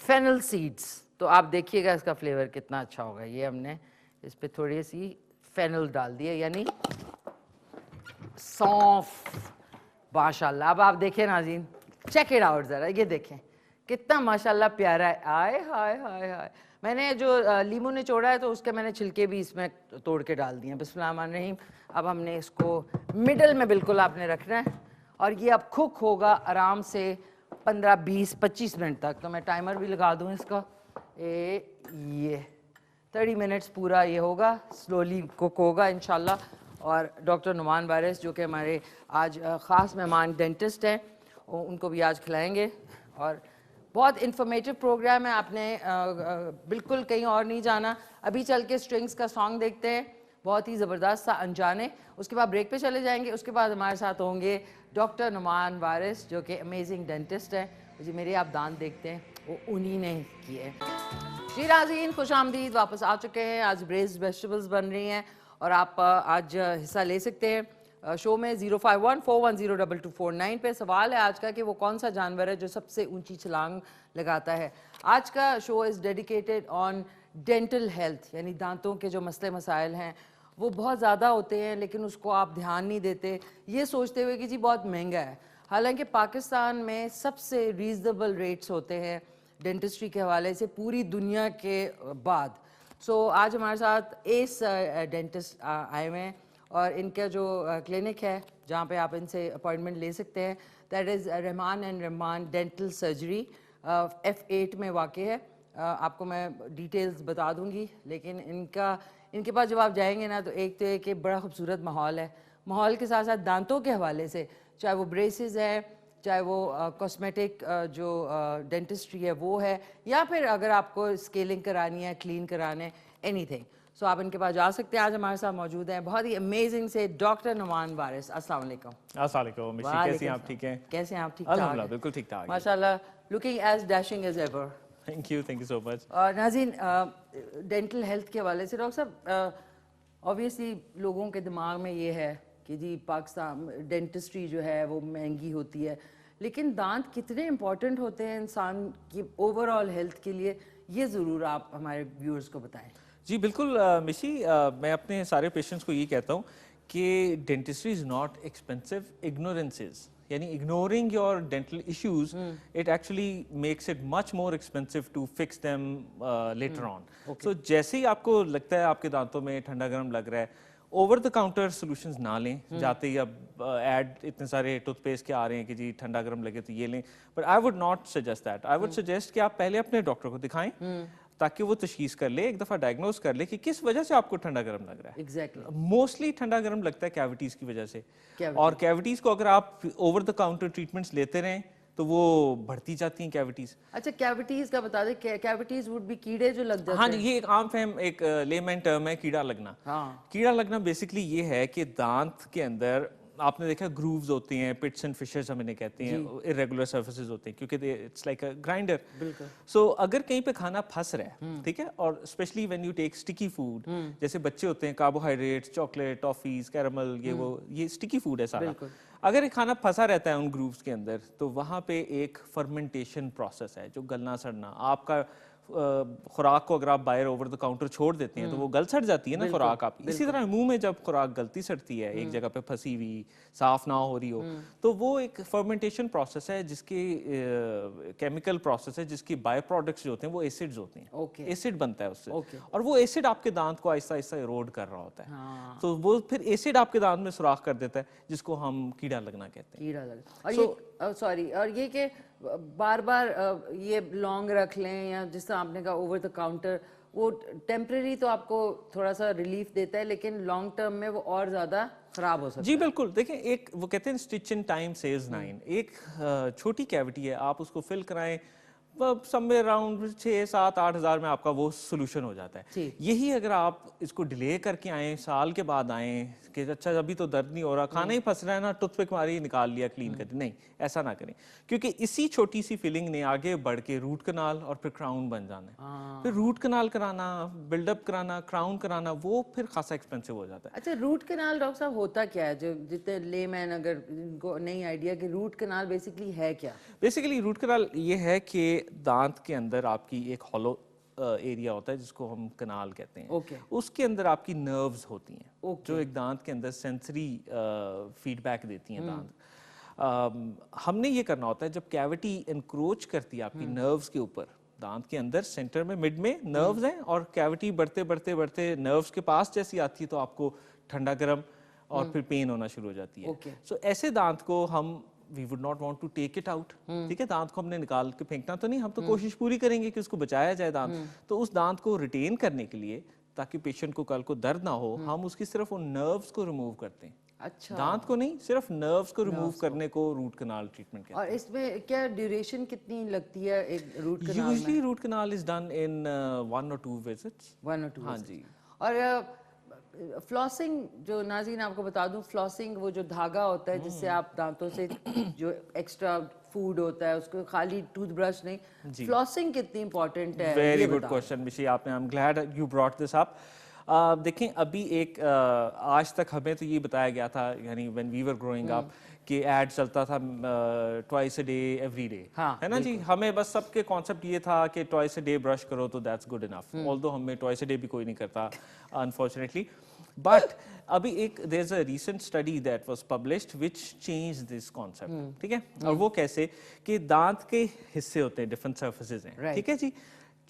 फेनल सीड्स, तो आप देखिएगा इसका फ्लेवर कितना अच्छा होगा। ये हमने इस पर थोड़ी सी फेनल डाल दी है, यानी सौंफ। माशाल्लाह, अब आप देखें नाज़रीन, चेक इट आउट ज़रा, ये देखें कितना माशाल्लाह प्यारा है। आए हाय हाय हाय। मैंने जो लीमू निचोड़ा है तो उसके मैंने छिलके भी इसमें तोड़ के डाल दिए हैं। बिस्मिल्लाहिर्रहमानिर्रहीम। अब हमने इसको मिडल में बिल्कुल आपने रखना है, और ये अब कुक होगा आराम से 15, 20, 25 मिनट तक। तो मैं टाइमर भी लगा दूँ इसका। ये 30 मिनट्स पूरा ये होगा, स्लोली कुक होगा इंशाल्लाह। और डॉक्टर नुमान वारिस जो कि हमारे आज ख़ास मेहमान डेंटिस्ट हैं, उनको भी आज खिलाएंगे। और बहुत इन्फॉर्मेटिव प्रोग्राम है, आपने बिल्कुल कहीं और नहीं जाना। अभी चल के स्ट्रिंग्स का सॉन्ग देखते हैं, बहुत ही ज़बरदस्त सा अनजाने। उसके बाद ब्रेक पे चले जाएंगे। उसके बाद हमारे साथ होंगे डॉक्टर नुमान वारिस जो कि अमेजिंग डेंटिस्ट हैं। जी मेरे आप दांत देखते हैं, वो उन्हीं ने किए। जी नाज़रीन, खुश आमदीद, वापस आ चुके हैं। आज ब्रेस्ड वेजिटेबल्स बन रही हैं और आप आज हिस्सा ले सकते हैं शो में। 0514102249 पे सवाल है आज का कि वो कौन सा जानवर है जो सबसे ऊंची छलांग लगाता है। आज का show is dedicated on dental health, यानी दांतों के जो मसले मसाइल हैं वो बहुत ज़्यादा होते हैं, लेकिन उसको आप ध्यान नहीं देते, ये सोचते हुए कि जी बहुत महंगा है। हालांकि पाकिस्तान में सबसे रीज़नेबल रेट्स होते हैं डेंटिस्ट्री के हवाले से पूरी दुनिया के बाद। सो आज हमारे साथ एस डेंटिस्ट आए हुए हैं और इनका जो क्लिनिक है जहाँ पे आप इनसे अपॉइंटमेंट ले सकते हैं, that is Rahman and Rahman dental surgery, F8 में वाक़ है। आपको मैं डिटेल्स बता दूंगी, लेकिन इनके पास जब आप जाएंगे ना तो एक तो एक कि बड़ा खूबसूरत माहौल है, माहौल के साथ साथ दांतों के हवाले से, चाहे वो ब्रेसेस है, चाहे वो कॉस्मेटिक जो डेंटिस्ट्री है वो है, या फिर अगर आपको स्केलिंग करानी है, क्लीन कराने, एनीथिंग, सो आप इनके पास जा सकते हैं। आज हमारे साथ मौजूद हैं बहुत ही अमेजिंग से डॉक्टर नुमान वारिस। अस्सलाम वालेकुम। अस्सलाम वालेकुम मिशी, कैसी हैं आप? ठीक हैं? कैसे हैं आप? ठीक अल्हम्दुलिल्लाह, ठाक? बिल्कुल ठीक ठाक। माशाल्लाह, looking as dashing as ever. Thank you so much. और नाज़रीन, डेंटल हेल्थ के हवाले से डॉक्टर साहब, ऑब्वियसली लोगों के दिमाग में ये है कि जी पाकिस्तान डेंटिस्ट्री जो है वो महंगी होती है, लेकिन दांत कितने इम्पोर्टेंट होते हैं इंसान की ओवरऑल हेल्थ के लिए, ये ज़रूर आप हमारे व्यूअर्स को बताएं। जी बिल्कुल मिशी, मैं अपने सारे पेशेंट्स को ये कहता हूँ कि dentistry is not expensive, ignorance is, यानी ignoring your dental issues it actually makes it much more expensive to fix them later on. So जैसे ही आपको लगता है आपके दांतों में ठंडा गर्म लग रहा है, ओवर द काउंटर सॉल्यूशंस ना लें। जाते ही अब ऐड इतने सारे टूथपेस्ट के आ रहे हैं कि जी ठंडा गर्म लगे तो ये लें, but I would not suggest that. I would suggest कि आप पहले अपने डॉक्टर को दिखाएं ताकि वो तशखीस कर ले, एक दफ़ा डायग्नोज कर ले कि किस वजह से आपको ठंडा गर्म लग रहा है। एग्जैक्टली मोस्टली ठंडा गर्म लगता है कैविटीज की वजह से, Cavity. और कैविटीज को अगर आप ओवर द काउंटर ट्रीटमेंट्स लेते रहें तो वो बढ़ती जाती हैं कैविटीज। अच्छा, कैविटीज का बता दें, कैविटीज वुड बी कीड़े जो लग जाते हाँ हैं। जी, ये एक आम फहम, एक लेमैन टर्म है कीड़ा लगना। हाँ। कीड़ा लगना बेसिकली ये है कि दांत के अंदर आपने देखा ग्रूव्स होते हैं, पिट्स एंड फिशर्स हम इन्हें कहते हैं, इरेगुलर सर्फेसेस होते हैं क्योंकि इट्स लाइक अ ग्राइंडर। बिल्कुल। सो अगर कहीं पे खाना फंस रहा है, ठीक है, और specially when you take sticky food, जैसे बच्चे होते हैं, कार्बोहाइड्रेट्स, चॉकलेट, टॉफीज, कैरमल, ये स्टिकी फूड है सारा। अगर ये खाना फंसा रहता है उन ग्रूव्स के अंदर, तो वहाँ पे एक फर्मेंटेशन प्रोसेस है जो गलना सड़ना, आपका खुराक को अगर आप बाहर ओवर द काउंटर छोड़ देते हैं तो वो गल सड़ जाती है ना खुराक आपकी। इसी तरह मुंह में जब खुराक गलती सड़ती है, एक जगह पे फंसी हुई, साफ ना हो रही हो, तो वो एक फर्मेंटेशन प्रोसेस है जिसकी केमिकल प्रोसेस है जिसकी बाय प्रोडक्ट्स जो होते हैं वो एसिड्स होते हैं। एसिड बनता है उससे, और वो एसिड आपके दांत को आहिस्ता आहिस्ता इरोड कर रहा होता है। तो वो फिर एसिड आपके दांत में सुराख कर देता है, जिसको हम कीड़ा लगना कहते हैं। कीड़ा लगा। और ये सॉरी, और ये कि बार बार ये लॉन्ग रख लें, या जिस तरह आपने कहा ओवर द काउंटर, वो टेम्परेरी तो आपको थोड़ा सा रिलीफ देता है, लेकिन लॉन्ग टर्म में वो और ज्यादा खराब हो सकता है। जी बिल्कुल, देखें, एक वो कहते हैं स्टिच इन टाइम सेव्स 9। एक छोटी कैविटी है, आप उसको फिल कराएं समवेयर अराउंड 6, 7, 8 हज़ार में आपका वो सोल्यूशन हो जाता है। यही अगर आप इसको डिले करके आए, साल के बाद आए कि अच्छा अभी तो दर्द नहीं हो रहा, खाना ही फंस रहा है ना, टूथपिक मारी निकाल लिया, क्लीन कर दिया, नहीं, ऐसा ना करें, क्योंकि इसी छोटी सी फिलिंग ने आगे बढ़ के रूट कनाल और फिर क्राउन बन जाना है। फिर रूट कनाल कराना, बिल्डअप कराना, क्राउन कराना, वो फिर खासा एक्सपेंसिव हो जाता है। अच्छा, रूट कनाल डॉक्टर साहब होता क्या है? जो जितने लेमैन अगर इनको नहीं आइडिया कि रूट कनाल बेसिकली है क्या? बेसिकली रूट कनाल ये है कि दांत के अंदर आपकी एक हॉलो एरिया होता है जिसको हम कनाल कहते हैं। उसके अंदर आपकी नर्व्स होती हैं जो एक दांत के अंदर सेंसरी फीडबैक देती हैं दांत। हमने ये करना होता है जब कैविटी एनक्रोच करती है आपकी नर्व्स के ऊपर, दांत के अंदर सेंटर में मिड में नर्व्स हैं, और कैविटी बढ़ते बढ़ते बढ़ते नर्व्स के पास जैसी आती है तो आपको ठंडा गर्म और फिर पेन होना शुरू हो जाती है। सो ऐसे दांत को हम we would not want to take it out, ठीक है, दांत को हमने निकाल के फेंकना तो नहीं, हम तो कोशिश पूरी करेंगे कि उसको बचाया जाए दांत। तो उस दांत को रिटेन करने के लिए, ताकि पेशेंट को कल को दर्द ना हो, हम उसकी सिर्फ उन नर्व्स को रिमूव करते हैं। अच्छा, दांत को नहीं, सिर्फ नर्व्स को रिमूव करने को रूट कनाल ट्रीटमेंट कहते हैं। और इसमें क्या ड्यूरेशन कितनी लगती है एक रूट कनाल में? Usually root canal is done in 1 or 2 visits. 1 or 2। हाँ जी। और फ्लॉसिंग, जो नाज़रीन आपको बता दूं, फ्लॉसिंग वो जो धागा होता है जिससे आप दांतों से जो एक्स्ट्रा फूड होता है उसको, खाली टूथब्रश नहीं, फ्लॉसिंग कितनी इंपॉर्टेंट है? वेरी गुड क्वेश्चन मिशी, आपने, I am glad you brought this up. देखें, अभी एक आज तक हमें तो ये बताया गया था, यानी when we were growing up, कि ऐड चलता था twice a day every day, है ना जी। हमें बस सबके कॉन्सेप्ट ये था कि ट्वाइस अ डे ब्रश करो तो दैट्स गुड इनफ, ऑल्दो हमें ट्वाइस अ डे भी कोई नहीं करता अनफॉर्चुनेटली। बट अभी एक there is a recent study that was published which change this concept, ठीक है। और वो कैसे कि दांत के हिस्से होते हैं, डिफरेंट सर्फेसेस हैं, ठीक है जी,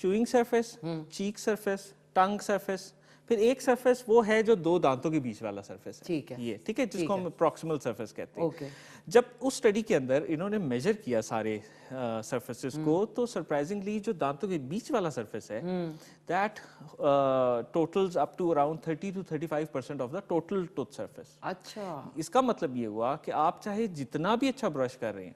च्यूइंग सरफेस, चीक सरफेस, टंग सरफेस, फिर एक सरफेस वो है जो दो दांतों के बीच वाला सरफेस है, ठीक है, ये ठीक है, जिसको हम प्रॉक्सिमल सरफेस कहते हैं। ओके। जब उस स्टडी के अंदर इन्होंने मेजर किया सारे सरफेसेस को, तो सरप्राइजिंगली जो दांतों के बीच वाला सरफेस है, that totals up to around 30 to 35% of the total tooth surface. अच्छा, इसका मतलब ये हुआ कि आप चाहे जितना भी अच्छा ब्रश कर रहे हैं,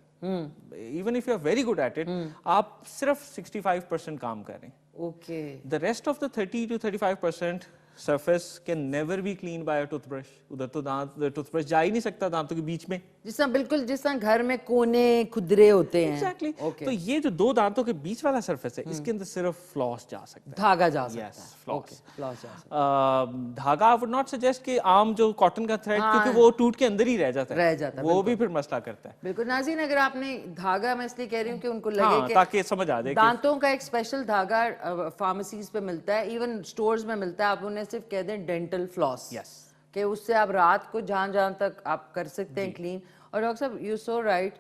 even if you are very good at it, आप सिर्फ 65% काम कर रहे हैं। Okay. The rest of the 30 to 35% surface can never be cleaned by a toothbrush. उधर तो टूथब्रश जा ही नहीं सकता दांतों के बीच में। जिस तरह बिल्कुल जिस तरह घर में कोने खुदरे होते हैं। Exactly. Okay. तो ये जो दो दांतों के बीच वाला सरफेस है, इसके अंदर सिर्फ फ्लॉस जा सकता है। धागा जा सकता Yes, है। floss. Okay, floss जा सकता धागा आई वुड नॉट सजेस्ट कि आम जो कॉटन का थ्रेड, हाँ, क्योंकि वो टूट के अंदर ही रह जाता है, रह जाता है, वो भी फिर मसला करता है। बिल्कुल नाज़रीन, अगर आपने धागा, मैं इसलिए कह रही हूँ कि उनको लगे हाँ, कि ताकि समझ आ जाए कि दांतों का एक स्पेशल धागा फार्मेसीज पे मिलता है, इवन स्टोर्स में मिलता है, आप उन्हें सिर्फ कह दें डेंटल फ्लॉस, Yes. कि उससे आप रात को जहाँ तक आप कर सकते हैं क्लीन। और डॉक्टर साहब, यू सो राइट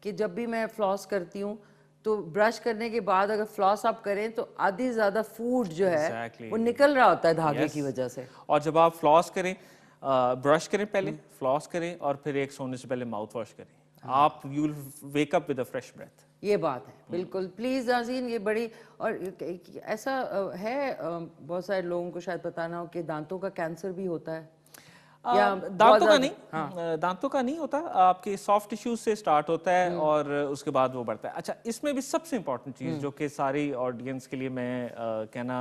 कि जब भी मैं फ्लॉस करती हूँ तो ब्रश करने के बाद अगर फ्लॉस आप करें तो आधी ज्यादा फूड जो है Exactly. वो निकल रहा होता है धागे Yes. की वजह से। और जब आप फ्लॉस करें, ब्रश करें पहले, फ्लॉस करें और फिर एक सोने से पहले माउथ वॉश करें, आप you will wake up with a fresh breath. ये बात है, बिल्कुल। प्लीज नाज़रीन, ये बड़ी, और ऐसा है बहुत सारे लोगों को शायद पता ना हो कि दांतों का कैंसर भी होता है। या दांतों का नहीं, दांतों का नहीं होता, आपके सॉफ्ट टिश्यूज से स्टार्ट होता है और उसके बाद वो बढ़ता है। अच्छा, इसमें भी सबसे इम्पोर्टेंट चीज जो कि सारी ऑडियंस के लिए मैं कहना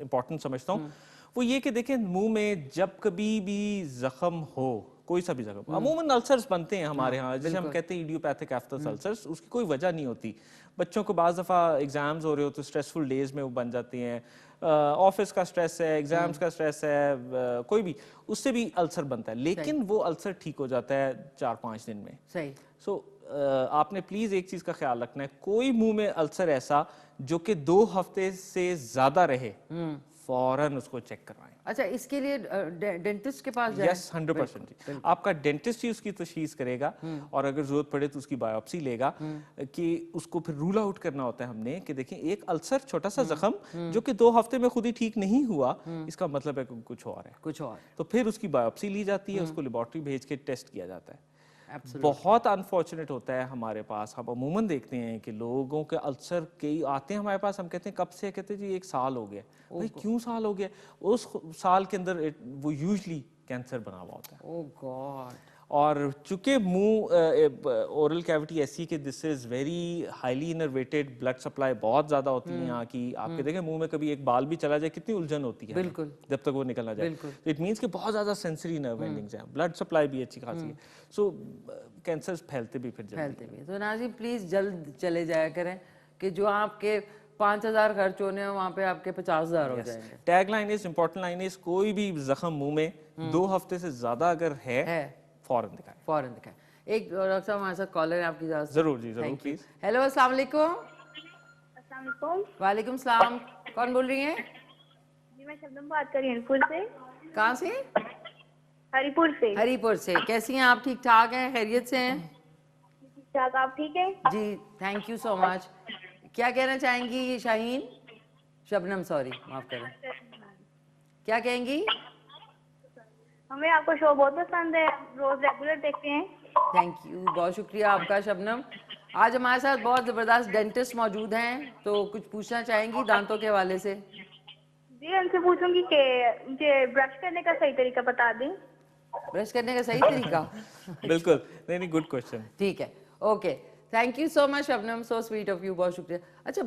इम्पोर्टेंट समझता हूँ, वो ये कि देखें, मुंह में जब कभी भी जख्म हो, कोई सा भी जख्म, अमूमन अल्सर्स बनते हैं हमारे यहाँ, जैसे हम कहते हैं इडियोपैथिक एफ्थस अल्सर्स, उसकी कोई वजह नहीं होती। बच्चों को बाज़ दफ़ा एग्जाम्स हो रहे होते, स्ट्रेसफुल डेज में वो बन जाती हैं, ऑफिस का स्ट्रेस है, एग्जाम्स का स्ट्रेस है, कोई भी, उससे भी अल्सर बनता है, लेकिन वो अल्सर ठीक हो जाता है 4-5 दिन में। सही। सो आपने प्लीज एक चीज का ख्याल रखना है, कोई मुंह में अल्सर ऐसा जो कि 2 हफ्ते से ज्यादा रहे, फौरन उसको चेक करवाएं। अच्छा, इसके लिए डेंटिस्ट के पास जाएं? यस, 100% जी। आपका डेंटिस्ट ही उसकी तशखीस करेगा और अगर जरूरत पड़े तो उसकी बायोप्सी लेगा, कि उसको फिर रूल आउट करना होता है हमने कि देखें, एक अल्सर, छोटा सा जख्म जो कि 2 हफ्ते में खुद ही ठीक नहीं हुआ, इसका मतलब है कि कुछ और है, कुछ और। तो फिर उसकी बायोप्सी ली जाती है, उसको लेबोरेटरी भेज के टेस्ट किया जाता है। बहुत अनफॉर्चुनेट होता है हमारे पास, हम अमूमन देखते हैं कि लोगों के अल्सर कई आते हैं हमारे पास, हम कहते हैं कब से, कहते हैं जी 1 साल हो गया। भाई क्यों साल हो गया? उस साल के अंदर वो यूजुअली कैंसर बना हुआ होता है। ओह गॉड। और चूंकि मुंह ओरल कैविटी ऐसी कि this is very highly innervated, blood supply बहुत ज्यादा होती है यहाँ की, आपके देखें मुंह में कभी एक बाल भी चला जाए, कितनी उलझन होती है बिल्कुल, जब तक वो निकलना जाए। तो इट मीन्स कि बहुत ज्यादा सेंसरी नर्व एंडिंग्स हैं, ब्लड सप्लाई भी अच्छी खासी है, सो कैंसर फैलते भी फिर फैलते भी। तो नाज़रीन प्लीज जल्द चले जाया करें कि जो आपके 5,000 खर्च होने हैं वहाँ पे आपके 50,000 हो जाएंगे। Tag line is, important line is, कोई भी जख्म मुंह में 2 हफ्ते से ज्यादा अगर है फौरन दिखाएं, फौरन दिखाएं। एक डॉक्टर साहब हमारे साथ कॉलर है, आपकी इजाजत? जरूर जी, जरूर प्लीज। हेलो, अस्सलाम वालेकुम। वालेकुम सलाम, कौन बोल रही हैं? जी, मैं शबनम बात कर रही हूँ हरिपुर से। कहाँ से? हरिपुर से। हरिपुर से। कैसी हैं आप? ठीक ठाक हैं? खैरियत से हैं? ठीक ठाक, आप ठीक है? जी, थैंक यू सो मच। क्या कहना चाहेंगी शाहीन? शबनम, सॉरी, माफ करें, क्या कहेंगी? हमें आपका शो बहुत पसंद है, रोज रेगुलर देखते हैं। थैंक यू, बहुत शुक्रिया आपका शबनम। आज हमारे साथ बहुत ज़बरदस्त डेंटिस्ट मौजूद हैं, तो कुछ पूछना चाहेंगी दांतों के हवाले से? जी, उनसे पूछूंगी कि मुझे ब्रश करने का सही तरीका बता दें। ब्रश करने का सही तरीका? बिल्कुल, नहीं, गुड क्वेश्चन। ठीक है, okay, thank you so much Shabnam, so sweet of you, बहुत शुक्रिया। अच्छा,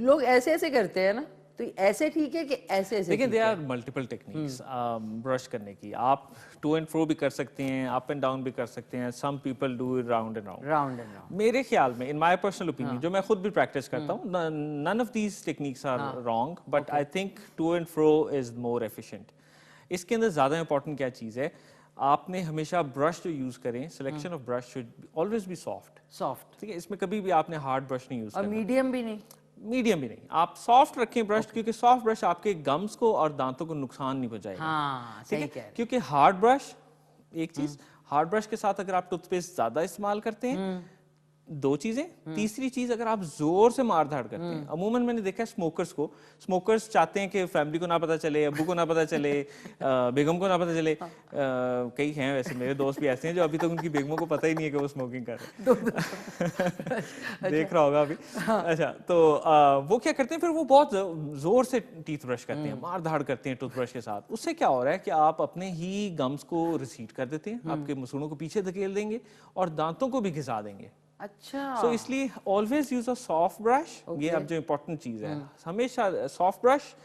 लोग ऐसे ऐसे करते हैं ना, तो ऐसे ठीक है कि ऐसे ऐसे? देखिए, there are multiple techniques brush करने की, आप टू एंड फ्रो भी कर सकते हैं, अप एंड डाउन भी कर सकते हैं, some people do it round and round. मेरे ख्याल में, इन माय पर्सनल ओपिनियन, जो मैं खुद भी प्रैक्टिस करता हूँ, none of these techniques are wrong, but I think to and fro is more efficient. इसके अंदर ज्यादा इंपॉर्टेंट क्या चीज़ है, आपने हमेशा ब्रश जो यूज करें, selection of brush should always be soft, ठीक है? इसमें कभी भी आपने हार्ड ब्रश नहीं यूज करना, और मीडियम भी नहीं, आप सॉफ्ट रखें ब्रश, क्योंकि सॉफ्ट ब्रश आपके गम्स को और दांतों को नुकसान नहीं पहुंचाएगा। हाँ, सही कह रहे हैं। क्योंकि हार्ड ब्रश, एक चीज, हार्ड ब्रश के साथ अगर आप टूथपेस्ट ज्यादा इस्तेमाल करते हैं दो चीजें। तीसरी चीज, अगर आप जोर से मार धाड़ करते हैं, अमूमन मैंने देखा है स्मोकर्स चाहते हैं कि फैमिली को ना पता चले, अब्बू को ना पता चले, बेगम को ना पता चले। कई हैं वैसे मेरे दोस्त भी ऐसे हैं जो अभी तक उनकी बेगमों को पता ही नहीं है कि वो स्मोकिंग कर रहे हैं। देख रहा होगा अभी। अच्छा, तो वो क्या करते हैं फिर, वो बहुत जोर से टीथ ब्रश करते हैं, मार धाड़ करते हैं टूथब्रश के साथ। उससे क्या हो रहा है कि आप अपने ही गम्स को रिसीड कर देते हैं, आपके मसूड़ों को पीछे धकेल देंगे और दांतों को भी घिसा देंगे। अच्छा, सो इसलिए always use a soft brush. ये अब जो इंपॉर्टेंट चीज है, हमेशा soft brush,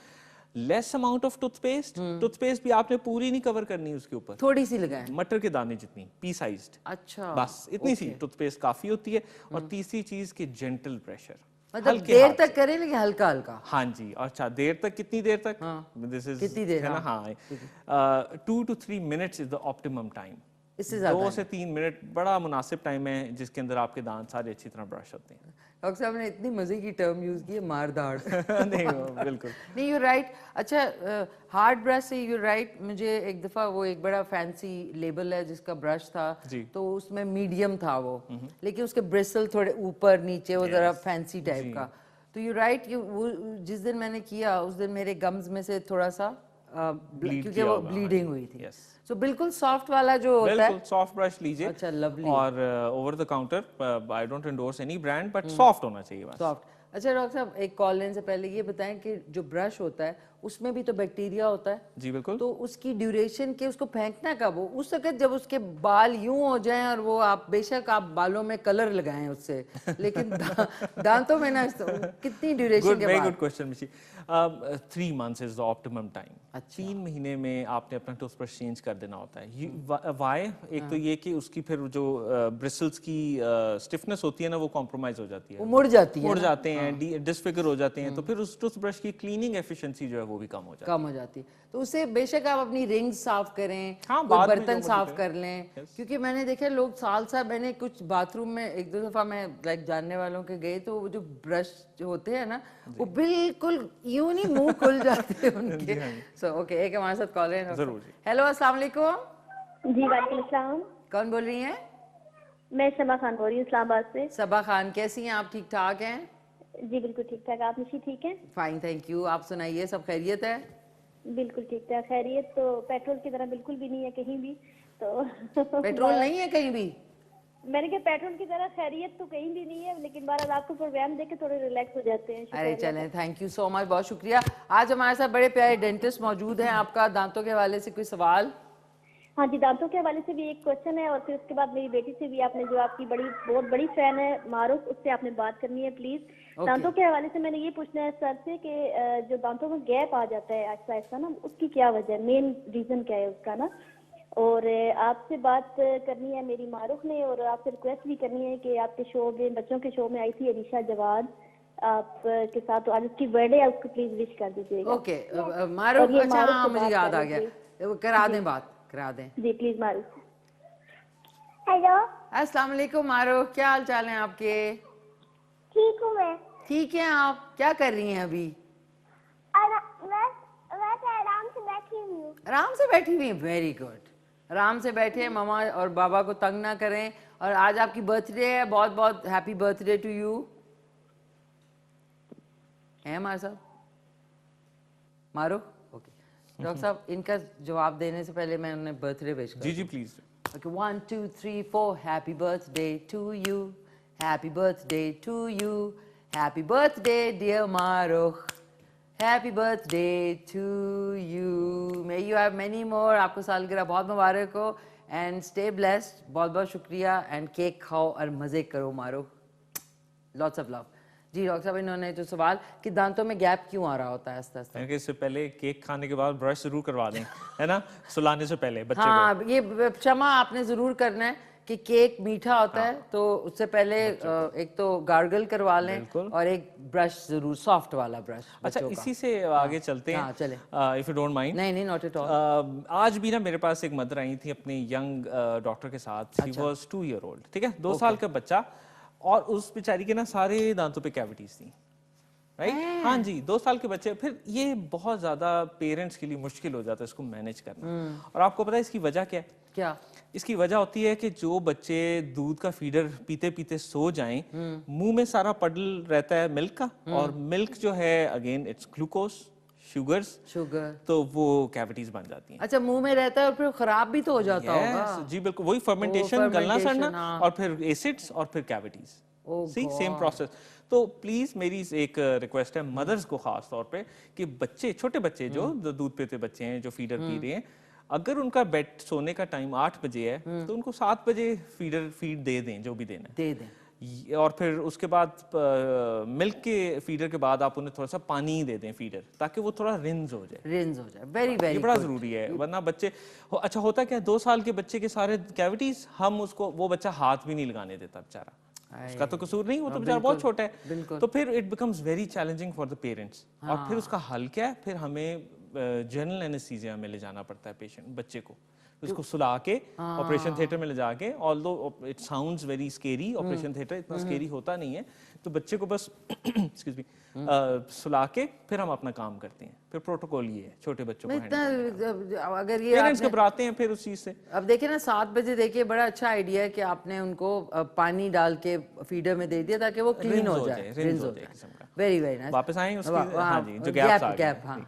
less amount of toothpaste. Toothpaste भी आपने पूरी नहीं कवर करनी उसके ऊपर, थोड़ी सी लगाएं। मटर के दाने जितनी, पी साइज्ड। अच्छा, बस इतनी सी टूथपेस्ट काफी होती है। और तीसरी चीज के जेंटल प्रेशर, मतलब देर तक करें लेकिन हल्का हल्का। हाँ जी। अच्छा, देर तक, कितनी देर तक? दिस इज कितनी देर? है ना, हाँ, 2 to 3 minutes is the optimum time. इससे ज्यादा 2 से 3 मिनट बड़ा मुनासिब टाइम है जिसके अंदर आपके दांत सारे अच्छी तरह ब्रश होते हैं। डॉक्टर साहब ने इतनी मजे की टर्म यूज की है, मार धाड़। नहीं, बिल्कुल नहीं, यू राइट। अच्छा, हार्ड ब्रश से यू राइट, मुझे एक दफा वो एक बड़ा फैंसी लेबल है जिसका ब्रश था, तो उसमें मीडियम था वो, लेकिन उसके ब्रिसल थोड़े ऊपर नीचे, वो जरा फैंसी टाइप का। तो यू राइट, वो जिस दिन मैंने किया उस दिन मेरे गम्स में से थोड़ा सा क्योंकि वो ब्लीडिंग हुई थी। सो बिल्कुल सॉफ्ट वाला जो होता है, बिल्कुल सॉफ्ट ब्रश लीजिए। अच्छा, लवली। और over the counter, I don't endorse any brand, but soft होना चाहिए बस। सॉफ्ट। अच्छा डॉक्टर साहब, एक कॉल लेने से पहले ये बताएं कि जो ब्रश होता है उसमें भी तो बैक्टीरिया होता है। जी बिल्कुल। तो उसकी ड्यूरेशन के उसको फेंकना कब हो? उस वक्त जब उसके बाल यूं हो जाएं और वो, आप बेशक आप बालों में कलर लगाएं उससे, लेकिन दांतों में ना, कितनी ड्यूरेशन के बाद? गुड क्वेश्चन मिशी। 3 months is the optimum time. 3 महीने में आपने अपना टूथब्रश चेंज कर देना होता है। वाई? एक तो ये कि उसकी फिर जो ब्रिसल्स की स्टिफनेस होती है ना, वो कॉम्प्रोमाइज हो जाती है, वो मुड़ जाती है, मुड़ जाते हैं, डिसफिगर हो जाते हैं। तो फिर उस टूथब्रश की क्लीनिंग एफिशिएंसी जो है वो भी कम हो जाती है। तो उससे बेशक आप अपनी रिंग्स साफ करें, हाँ, कोई बाद में बर्तन जो साफ कर लें, क्योंकि मैंने देखा लोग साल मैंने कुछ बाथरूम में एक दो दफा मैं लाइक जानने वालों के गए, तो वो जो ब्रश जो होते हैं ना, वो बिल्कुल यूं नहीं मुंह खुल जाते हैं उनके। सो ओके, एक हमारे साथ कॉल है। जरूर जी। हेलो, अस्सलाम वालेकुम। जी वालेकुम अस्सलाम। कौन बोल रही हैं? मैं सबा खान बोल रही हूँ इस्लामाबाद से। सबा खान, कैसी हैं आप? ठीक ठाक हैं? जी बिल्कुल ठीक ठाक। आप निशी ठीक है? Fine, thank you. आप सुनाइए, सब खैरियत है? बिल्कुल ठीक ठाक। खैरियत तो पेट्रोल की तरह बिल्कुल भी नहीं है कहीं भी, तो पेट्रोल नहीं है कहीं भी? मैंने कहा पेट्रोल की तरह खैरियत तो कहीं भी नहीं है, लेकिन बार आपको प्रोग्राम देख के थोड़े रिलैक्स हो जाते हैं। अरे चलें, थैंक यू सो मच, बहुत शुक्रिया। आज हमारे साथ बड़े प्यारे डेंटिस्ट मौजूद हैं। आपका दांतों के हवाले से कोई सवाल? हाँ जी, दांतों के हवाले से भी एक क्वेश्चन है, और फिर उसके बाद मेरी बेटी से भी, आपने जो आपकी बहुत बड़ी फैन है मारूफ, उससे आपने बात करनी है प्लीज। दांतों के हवाले से मैंने ये पूछना है सर से कि जो दांतों में गैप आ जाता है ऐसा ऐसा ना, उसकी क्या वजह है, मेन रीजन क्या है उसका ना। और आपसे बात करनी है मेरी मारूफ ने, और आपसे रिक्वेस्ट भी करनी है कि आपके शो में, बच्चों के शो में आई थी अलीशा जवाद आपके साथ, तो आज उसकी बर्थडे है, उसको प्लीज विश कर दीजिएगा। ओके मारूफ, अच्छा हाँ, मुझे याद आ गया, करा दें बात, करा दें जी प्लीज मारूफ। हेलो, अस्सलाम वालेकुम मारूफ, क्या हाल चाल है आपके? ठीक हूँ मैं। ठीक है, आप क्या कर रही हैं अभी? मैं आराम से बैठी हुई हूँ। आराम से बैठी हुई हैं, वेरी गुड। आराम से बैठे, मामा और बाबा को तंग ना करें। और आज आपकी बर्थडे है, बहुत बहुत हैप्पी बर्थडे टू यू। है हमारे साथ मारूफ? ओके डॉक्टर साहब, इनका जवाब देने से पहले मैं उन्हें बर्थडे विश कर। जी जी please. Okay, 1 2 3 4 happy birthday to you, happy birthday to you, happy birthday dear Maroof, happy birthday to you, may you have many more. आपको सालगिरह बहुत मुबारक हो, एंड स्टे ब्लेस्ड। बहुत बहुत शुक्रिया, एंड केक खाओ और मजे करो मारूफ, लॉट्स ऑफ लव। जी डॉक्टर साहब, इन्होंने जो सवाल कि दांतों में गैप क्यों आ रहा होता है आस्ते आस्ते, इससे पहले केक खाने के बाद ब्रश जरूर करवा दें, है ना, सुलाने से पहले बच्चे हाँ को। ये क्षमा आपने जरूर करना है कि केक मीठा होता है, तो उससे पहले एक तो गार्गल करवा लें, और एक ब्रश जरूर, सॉफ्ट वाला ब्रश। अच्छा, इसी से आगे चलते हैं, चले, इफ यू डोंट माइंड। नहीं नहीं, नॉट एट ऑल। आज भी ना मेरे पास एक मदर आई थी अपने यंग डॉक्टर के साथ। शी वाज 2 year old, ठीक है, 2 साल का बच्चा, और उस बेचारी के ना सारे दांतों पे कैविटीज थी, राइट। हाँ जी, 2 साल के बच्चे, फिर ये बहुत ज्यादा पेरेंट्स के लिए मुश्किल हो जाता है इसको मैनेज करना। और आपको पता है इसकी वजह क्या है? क्या? इसकी वजह होती है कि जो बच्चे दूध का फीडर पीते पीते सो जाएं, मुंह में सारा पडल रहता है मिल्क का, और मिल्क जो है अगेन इट्स ग्लूकोज, शुगर, तो वो कैविटीज बन जाती हैं। अच्छा, मुंह में रहता है और फिर खराब भी तो हो जाता होगा। जी बिल्कुल, वही फर्मेंटेशन, गलना सड़ना, और फिर एसिड्स और फिर कैविटीज, सी सेम प्रोसेस। तो प्लीज मेरी एक रिक्वेस्ट है मदर्स को खास तौर पे कि बच्चे, छोटे बच्चे जो दूध पीते बच्चे हैं, जो फीडर पी रहे हैं, अगर उनका बेड सोने का टाइम 8 बजे है तो उनको 7 बजे फीड दे दें, जो भी देना है दे दें। और फिर उसके बाद मिल्क के फीडर के बाद आप उन्हें थोड़ा सा पानी दे दें फीडर, ताकि वो थोड़ा रिंज हो जाए। वेरी वेरी, ये बड़ा जरूरी है, वरना बच्चे अच्छा होता क्या है, 2 साल के बच्चे के सारे कैविटीज, हम उसको, वो बच्चा हाथ भी नहीं लगाने देता बेचारा, उसका तो कसूर नहीं, वो तो बेचारा बहुत छोटा है, तो फिर it becomes very challenging for the parents. और फिर उसका हल क्या है, फिर हमें जनरल एनेस्थीसिया में ले जाना पड़ता है पेशेंट, बच्चे को उसको सुला के ऑपरेशन थिएटर में ले जाके, although it sounds very scary, operation theatre इतना स्केरी होता नहीं है, तो बच्चे को बस एक्सक्यूज मी सुला के फिर हम अपना काम करते हैं। फिर प्रोटोकॉल ये है छोटे बच्चों को अगर ये पेरेंट्स घबराते हैं फिर उस चीज से। अब देखिए ना 7 बजे, देखिए बड़ा अच्छा आइडिया है कि आपने उनको पानी डाल के फीडर में दे दिया ताकि वो क्लीन हो जाए, रिंस हो जाए। Very very nice. वापस आए उसकी, हाँ जी, जो गैप्स आ गए।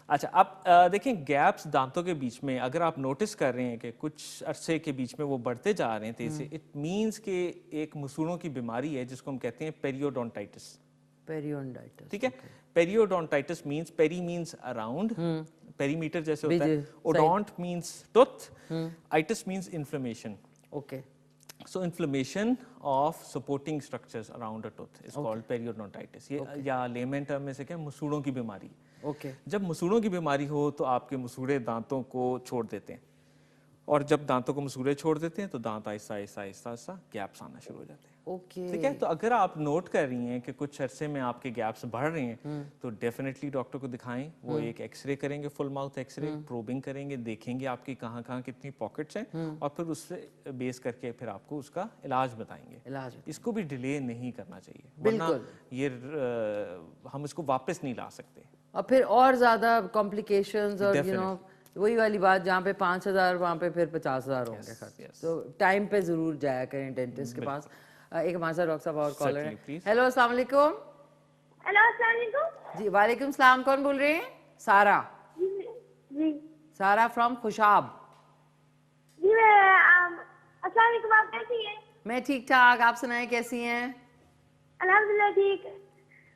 अच्छा, अब देखें गैप्स दांतों के बीच में अगर आप नोटिस कर रहे हैं कि कुछ अरसे के बीच में वो बढ़ते जा रहे हैं तेजी से, इट मींस कि एक मसूड़ों की बीमारी है जिसको हम कहते हैं पेरियोडोंटाइटिस। पेरियोडोंटाइटिस, ठीक है। Periodontitis means, peri means around, perimeter जैसे होता है, odont means tooth, itis means inflammation. Okay, so inflammation of supporting structures around a tooth is called periodontitis। ये या लेमन टर्म में से क्या, मसूड़ों की बीमारी। जब मसूड़ों की बीमारी हो तो आपके मसूड़े दांतों को छोड़ देते हैं, और जब दांतों को मसूड़े छोड़ देते हैं तो दांत आहिस्ता आहिस्ता आहिस्ता आहिस्ता गैप्स आना शुरू हो जाते हैं। ठीक है, तो अगर आप नोट कर रही हैं कि कुछ अरसे में आपके गैप्स बढ़ रहे हैं तो डेफिनेटली डॉक्टर को दिखाएं। वो एक एक्सरे करेंगे, फुल माउथ एक्सरे, प्रोबिंग करेंगे, देखेंगे आपकी कहाँ कहाँ कितनी पॉकेट्स हैं, और फिर उससे बेस करके फिर आपको उसका इलाज बताएंगे। इसको भी डिले नहीं करना चाहिए, वरना ये हम इसको वापस नहीं ला सकते, और फिर और ज्यादा कॉम्प्लिकेशंस, और यू नो वही वाली बात, जहाँ पे 5,000 वहाँ पे फिर 50,000 होंगे खर्च। तो टाइम पे जरूर जाया करें डेंटिस्ट के पास। एक हमारे साथ डॉक्टर साहब और कॉलर है। हेलो, अस्सलाम वालेकुम। हेलो, अस्सलाम वालेकुम। जी वालेकुम सलाम, कौन बोल रहे हैं? सारा। जी, सारा फ्रॉम खुशाब। जी मैं अस्सलाम वालेकुम, आप कैसी हैं? मैं ठीक ठाक, आप सुनाएं कैसी हैं? अल्हम्दुलिल्लाह ठीक।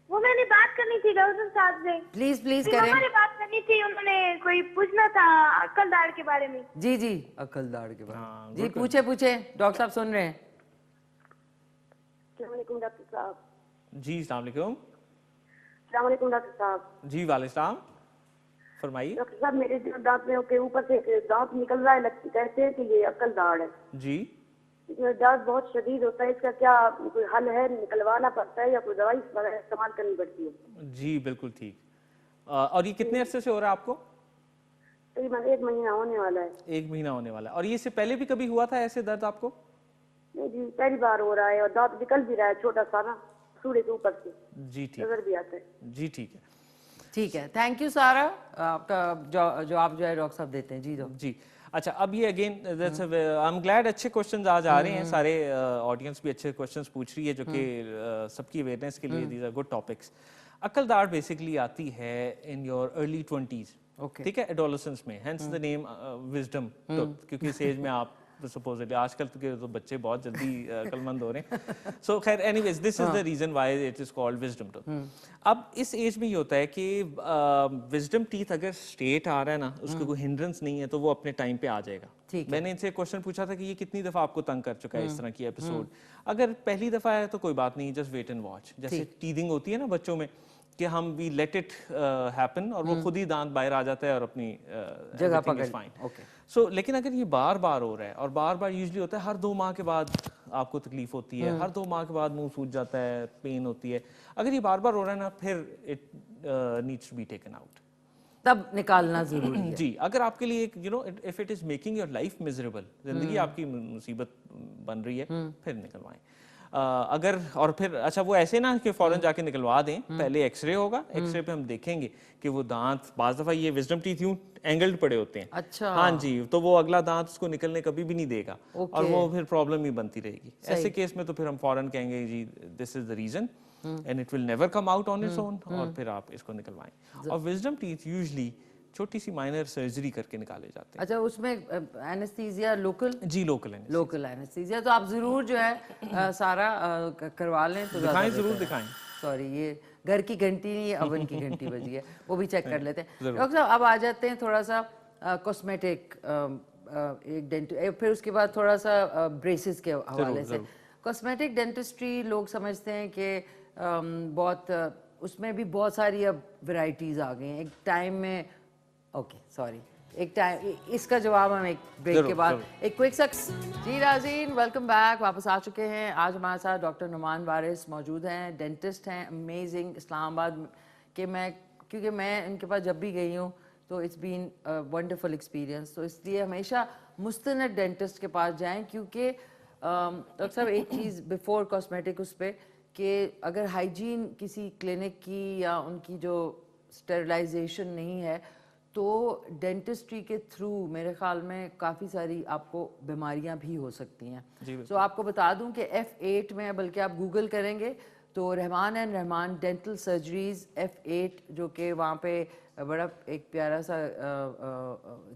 वो मैंने बात करनी थी डॉक्टर साहब से। प्लीज प्लीज करें। मैंने बात करनी थी, उन्होंने कोई पूछना था अक्ल दाढ़ के बारे में। जी जी, अक्ल दाढ़ के बारे में। जी पूछे पूछे, डॉक्टर साहब सुन रहे हैं। अस्सलाम वालेकुम डॉक्टर साहब। जी अस्सलाम वालेकुम। अस्सलाम वालेकुम डॉक्टर साहब। जी वालेकुम, फरमाइए। डॉक्टर साहब, मेरे जो दांतों के ऊपर से दांत निकल रहा है, कहते हैं कि ये अक्ल दाढ़ है। जी, दर्द बहुत शदीद होता है, इसका क्या कोई हल है? निकलवाना पड़ता है या कोई दवाई इस्तेमाल करनी पड़ती है? जी बिल्कुल ठीक। और ये कितने अरसे से हो रहा है आपको? तकरीबन 1 महीना होने वाला है। 1 महीना होने वाला है। और ये इससे पहले भी कभी हुआ था ऐसे दर्द आपको? नहीं जी, पहली बार हो रहा है, और दांत निकल भी रहा है छोटा सा ना, सूड़े के ऊपर से। जी ठीक, नजर भी आता है। जी ठीक है, ठीक है, थैंक यू सारा, आपका जवाब जो है डॉक्टर साहब देते हैं। जी दो जी। अच्छा, अब ये अगेन आई एम ग्लैड अच्छे क्वेश्चंस आज आ रहे हैं, सारे ऑडियंस भी अच्छे क्वेश्चंस पूछ रही है, जो कि सबकी अवेयरनेस के लिए दीज आर गुड टॉपिक्स। अक्ल दाढ़ बेसिकली आती है इन योर अर्ली 20s, ठीक है, एडोलेसेंस में, hence the name wisdom tooth, क्योंकि इस एज में आप सपोजिटली, आजकल के तो बच्चे बहुत जल्दी अक्लमंद हो रहे हैं। सो खैर, anyways this is the reason why it is called wisdom tooth. अब इस एज में ये होता है कि विजडम टीथ अगर स्ट्रेट आ रहा है ना, उसको कोई हिंड्रेंस नहीं है, तो वो अपने टाइम पे आ जाएगा। मैंने इनसे क्वेश्चन पूछा था कि ये कितनी दफा आपको तंग कर चुका है इस तरह की एपिसोड। अगर पहली दफा है तो कोई बात नहीं, जस्ट वेट एंड वॉच। जैसे टीदिंग होती है ना बच्चों में, कि हम वी लेट इट हैपन और वो खुद ही दांत बाहर आ जाता है और अपनी जगह पकड़। सो लेकिन अगर ये बार बार हो रहा है, और बार बार यूजुअली होता है हर 2 माह के बाद आपको तकलीफ होती है, हर 2 माह के बाद मुंह सूज जाता है, पेन होती है, अगर ये बार बार हो रहा है ना, फिर it needs to be taken out, तब निकालना जरूरी है। जी, अगर आपके लिए एक you know if it is making your life miserable, जिंदगी आपकी मुसीबत बन रही है, फिर निकलवाएं। अगर और फिर अच्छा वो ऐसे ना कि फौरन जाके निकलवा दें, पहले एक्सरे होगा, एक्सरे पे हम देखेंगे कि वो दांत, बाज दफा ये विजडम टीथ यूं एंगल्ड पड़े होते हैं। अच्छा। हाँ जी, तो वो अगला दांत उसको निकलने कभी भी नहीं देगा और वो फिर प्रॉब्लम ही बनती रहेगी। ऐसे केस में तो फिर हम फौरन कहेंगे जी this is the reason and it will never come out on its own, और फिर आप इसको निकलवाएं। और विजडम टीथ यूजुअली छोटी सी माइनर सर्जरी करके निकाले जाते हैं। अच्छा, उसमें एनेस्थीसिया लोकल? जी लोकल है। लोकल एनेस्थीसिया, तो आप जरूर जो है सारा करवा लें तो दिखाएं, जरूर दिखाएं। सॉरी, ये घर की घंटी नहीं, अवन की घंटी बजी है, वो भी चेक कर लेते हैं। डॉक्टर साहब अब आ जाते हैं थोड़ा सा कॉस्मेटिक, एक डेंटिस्ट, फिर उसके बाद थोड़ा सा ब्रेसेस के हवाले से। कॉस्मेटिक डेंटिस्ट्री लोग समझते हैं कि बहुत उसमें भी बहुत सारी अब वैरायटीज आ गई हैं। एक टाइम में एक टाइम, इसका जवाब हम एक ब्रेक के बाद, एक क्विक सक्स। जी नाज़रीन, वेलकम बैक, वापस आ चुके हैं। आज हमारे साथ डॉक्टर नुमान वारिस मौजूद हैं, डेंटिस्ट हैं, अमेजिंग, इस्लामाबाद के। क्योंकि मैं इनके पास जब भी गई हूँ तो इट्स बीन वंडरफुल एक्सपीरियंस, तो इसलिए हमेशा मुस्तनद डेंटिस्ट के पास जाएं। क्योंकि डॉक्टर साहब एक चीज़ बिफोर कॉस्मेटिक उस पर, कि अगर हाइजीन किसी क्लिनिक की या उनकी जो स्टेरिलाइजेशन नहीं है तो डेंटिस्ट्री के थ्रू मेरे ख्याल में काफ़ी सारी आपको बीमारियां भी हो सकती हैं। तो आपको बता दूं कि F8 में, बल्कि आप गूगल करेंगे तो Rahman and Rahman dental surgeries F8, जो कि वहाँ पे बड़ा एक प्यारा सा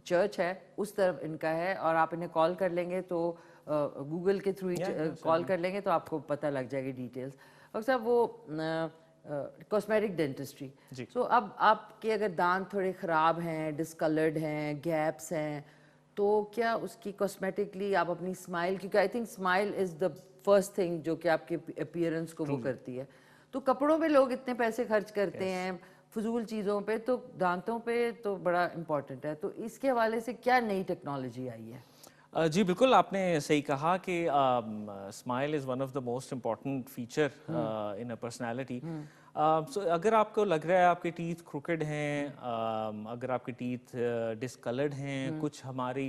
चर्च है, उस तरफ इनका है। और आप इन्हें कॉल कर लेंगे तो गूगल के थ्रू कॉल कर लेंगे तो आपको पता लग जाएगी डिटेल्स। और साहब वो कॉस्मेटिक डेंटिस्ट्री, सो अब आपके अगर दांत थोड़े ख़राब हैं, डिसकलर्ड हैं, गैप्स हैं, तो क्या उसकी कॉस्मेटिकली आप अपनी स्माइल, क्योंकि I think smile is the first thing जो कि आपके अपीयरेंस को वो करती है, तो कपड़ों पे लोग इतने पैसे खर्च करते हैं, फजूल चीज़ों पे, तो दांतों पे तो बड़ा इम्पॉर्टेंट है। तो इसके हवाले से क्या नई टेक्नोलॉजी आई है? जी बिल्कुल, आपने सही कहा कि smile is one of the most important feature in a personality. So अगर आपको लग रहा है आपके टीथ क्रुकेड हैं, अगर आपके टीथ डिसकलर्ड हैं, कुछ हमारी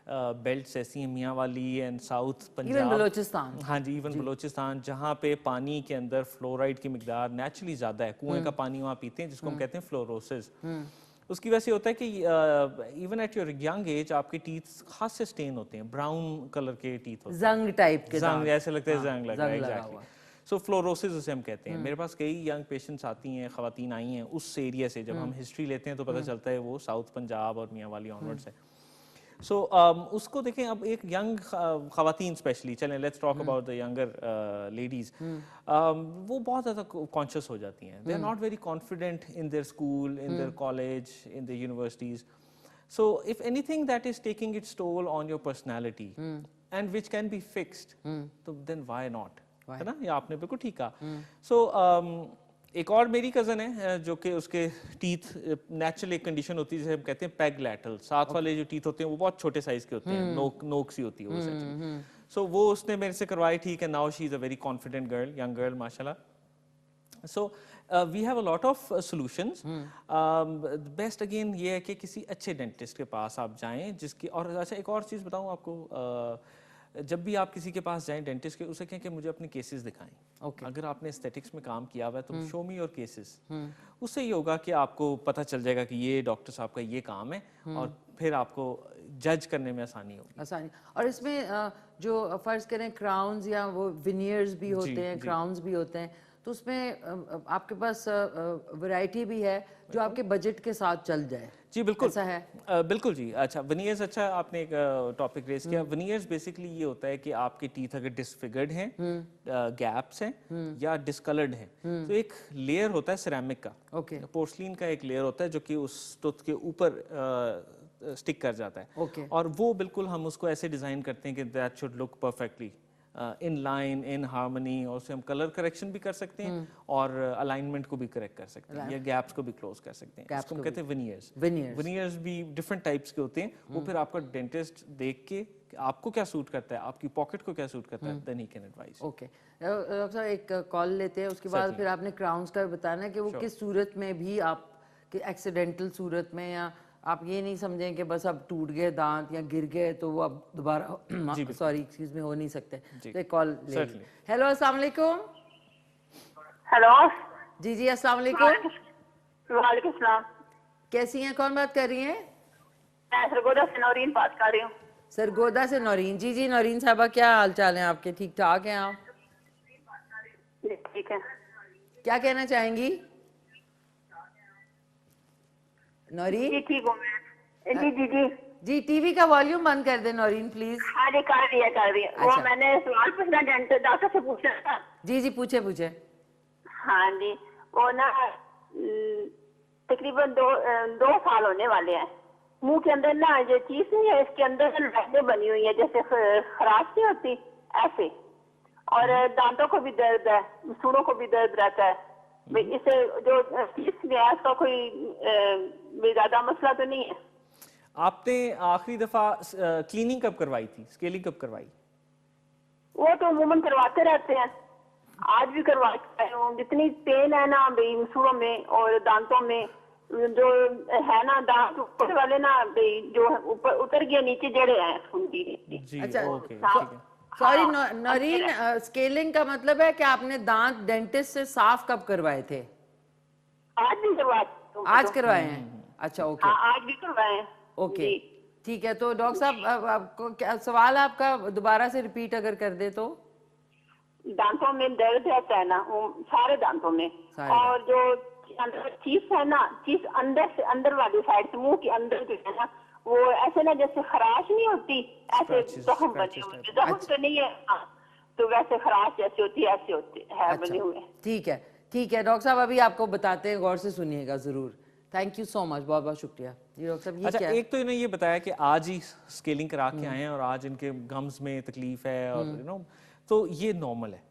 बेल्ट्स ऐसी हैं, मियाँ वाली एंड साउथ पंजाब, बलोचिस्तान, हाँ जी, इवन बलोचिस्तान, जहाँ पे पानी के अंदर फ्लोराइड की मिकदार नेचुरली ज़्यादा है, कुएं का पानी वहाँ पीते हैं जिसको हम कहते हैं फ्लोरोसिस। उसकी वजह से होता है कि even at your young age आपके टीथ खास से स्टेन होते हैं, ब्राउन कलर के टीथ होते हैं, जंग टाइप के, जंग ऐसे लगता है, जंग लगा है, एग्जैक्टली। सो फ्लोरोसिस उसे हम कहते हैं। मेरे पास कई यंग पेशेंट्स आती हैं, खवातीन आई हैं उस एरिया से। जब हम हिस्ट्री लेते हैं तो पता चलता है वो साउथ पंजाब और मियाँ वाली ऑनवर्ड्स है। सो उसको देखें, अब एक यंग खवातीन स्पेशली, चलें let's talk about the younger ladies, वो बहुत ज़्यादा कॉन्शियस हो जाती हैं। They are not very confident in their school, in their college, in their universities. So if anything that is taking its toll on your personality and which can be fixed, तो then why not, है ना? ये आपने बिल्कुल ठीक कहा। सो एक और मेरी कज़न है जो कि उसके टीथ नेचुरल एक कंडीशन होती है जिसे हम कहते हैं पेग लैटरल, साथ वाले जो टीथ होते हैं वो बहुत छोटे साइज के होते हैं, नोक सी होती है वो essentially। सो वो उसने मेरे से करवाई, ठीक है, now she is a very confident girl, young girl माशाल्लाह। So we have a lot of solutions. Best again ये है कि किसी अच्छे डेंटिस्ट के पास आप जाएं जिसकी, और अच्छा एक और चीज़ बताऊं आपको, जब भी आप किसी के पास जाएं डेंटिस्ट के, उसे कहें कि मुझे अपने केसेस दिखाएं। अगर आपने एस्थेटिक्स में काम किया हुआ है तो शो मी योर केसेस। उससे ये होगा कि आपको पता चल जाएगा कि ये डॉक्टर साहब का ये काम है, और फिर आपको जज करने में आसानी होगी। और इसमें जो फर्ज करें क्राउन्स या वो विनियर्स भी होते हैं, क्राउन्स भी होते हैं, तो उसमें आपके पास वैरायटी भी है जो आपके बजट के साथ चल जाए। जी बिल्कुल, ऐसा है? बिल्कुल जी। अच्छा, विनियर्स, अच्छा आपने एक टॉपिक रेज किया। विनियर्स बेसिकली ये होता है कि आपके टीथ अगर डिसफिगर्ड हैं, गैप्स हैं या डिसकलर्ड हैं, तो एक लेयर होता है सिरेमिक का, पोर्सलिन का एक लेयर होता है जो कि उस टूथ के ऊपर स्टिक कर जाता है। और वो बिल्कुल हम उसको ऐसे डिजाइन करते हैं कि that should look perfectly in line, in harmony, और उससे हम कलर करेक्शन भी कर सकते हैं और अलाइनमेंट को भी करेक्ट कर सकते हैं, या गैप्स को भी क्लोज कर सकते हैं। इसको हम कहते हैं विनियर्स। विनियर्स भी डिफरेंट टाइप्स के होते हैं। वो फिर आपका डेंटिस्ट देख के आपको क्या सूट करता है, आपकी पॉकेट को क्या सूट करता है, then he can advise. Okay doctor साहब, एक कॉल लेते हैं, उसके बाद फिर आपने क्राउन्स का बताना है कि वो किस सूरत में भी आप, कि एक्सीडेंटल सूरत में या आप ये नहीं समझें कि बस अब टूट गए दांत या गिर गए तो वो अब दोबारा सॉरी एक्सक्यूज में हो नहीं सकते। तो एक कॉल ले। हेलो अस्सलाम वालेकुम। हेलो जी जी अस्सलाम वालेकुम। वालेकुम सलाम। कैसी हैं, कौन बात कर रही हैं? मैं सरगोदा से नौरीन बात कर रही हूँ। सरगोदा से नौरीन। जी जी नौरीन साहबा, क्या हाल चाल है आपके? ठीक ठाक हैं आप? ठीक है। क्या कहना चाहेंगी नौरीन? जी ठीक हूँ मैं। जी जी जी जी टीवी का वॉल्यूम बंद कर दे नौरीन प्लीज। हाँ जी कर दिया कर दिया। वो अच्छा। मैंने सवाल पूछना डॉक्टर से पूछना था। जी जी पूछे पूछे। हाँ जी वो ना तकरीबन दो साल होने वाले हैं। मुंह के अंदर ना जो चीज नहीं है इसके अंदर लहरें बनी हुई है जैसे खराश नहीं होती ऐसे, और दांतों को भी दर्द है, सूढ़ों को भी दर्द रहता है। भाई इसे जो चीज में है उसका कोई ज्यादा मसला तो नहीं है? आपने आखिरी दफा क्लीनिंग कब करवाई थी, स्केलिंग कब करवाई? वो तो अमूमन करवाते रहते हैं, आज भी करवाते हैं। जितनी पेन है ना भाई सूढ़ों में और दांतों में, जो है ना दांत ऊपर वाले ना भाई जो ऊपर उतर गया नीचे जड़े हैं उनकी। जी अच्छा, ओके ठीक है। सॉरी नौरीन, स्केलिंग का मतलब है कि आपने दांत डेंटिस्ट से साफ कब करवाए थे? आज भी करवाए। आज करवाए हैं? अच्छा ओके। हाँ आज भी करवाए हैं। ओके ठीक है। तो डॉक्टर साहब आपको क्या सवाल है आपका, दोबारा से रिपीट अगर कर दे तो? दांतों में दर्द रहता है ना वो सारे दांतों में, और जो चीज है ना चीज अंदर से अंदर वाली साइड से मुंह के अंदर जो है ना वो ऐसे ना जैसे खराश नहीं होती ऐसे जख्म बने हुए। जख्म तो नहीं है तो वैसे खराश जैसे होती है ऐसे होती है बने हुए। ठीक है ठीक है डॉक्टर साहब, अभी आपको बताते हैं, गौर से सुनिएगा जरूर। थैंक यू सो मच, बहुत बहुत शुक्रिया जी डॉक्टर साहब। ये अच्छा क्या एक तो इन्हें ये बताया कि आज ही स्केलिंग करा के आए हैं और आज इनके गम्स में तकलीफ है और यू नो, तो ये नॉर्मल है।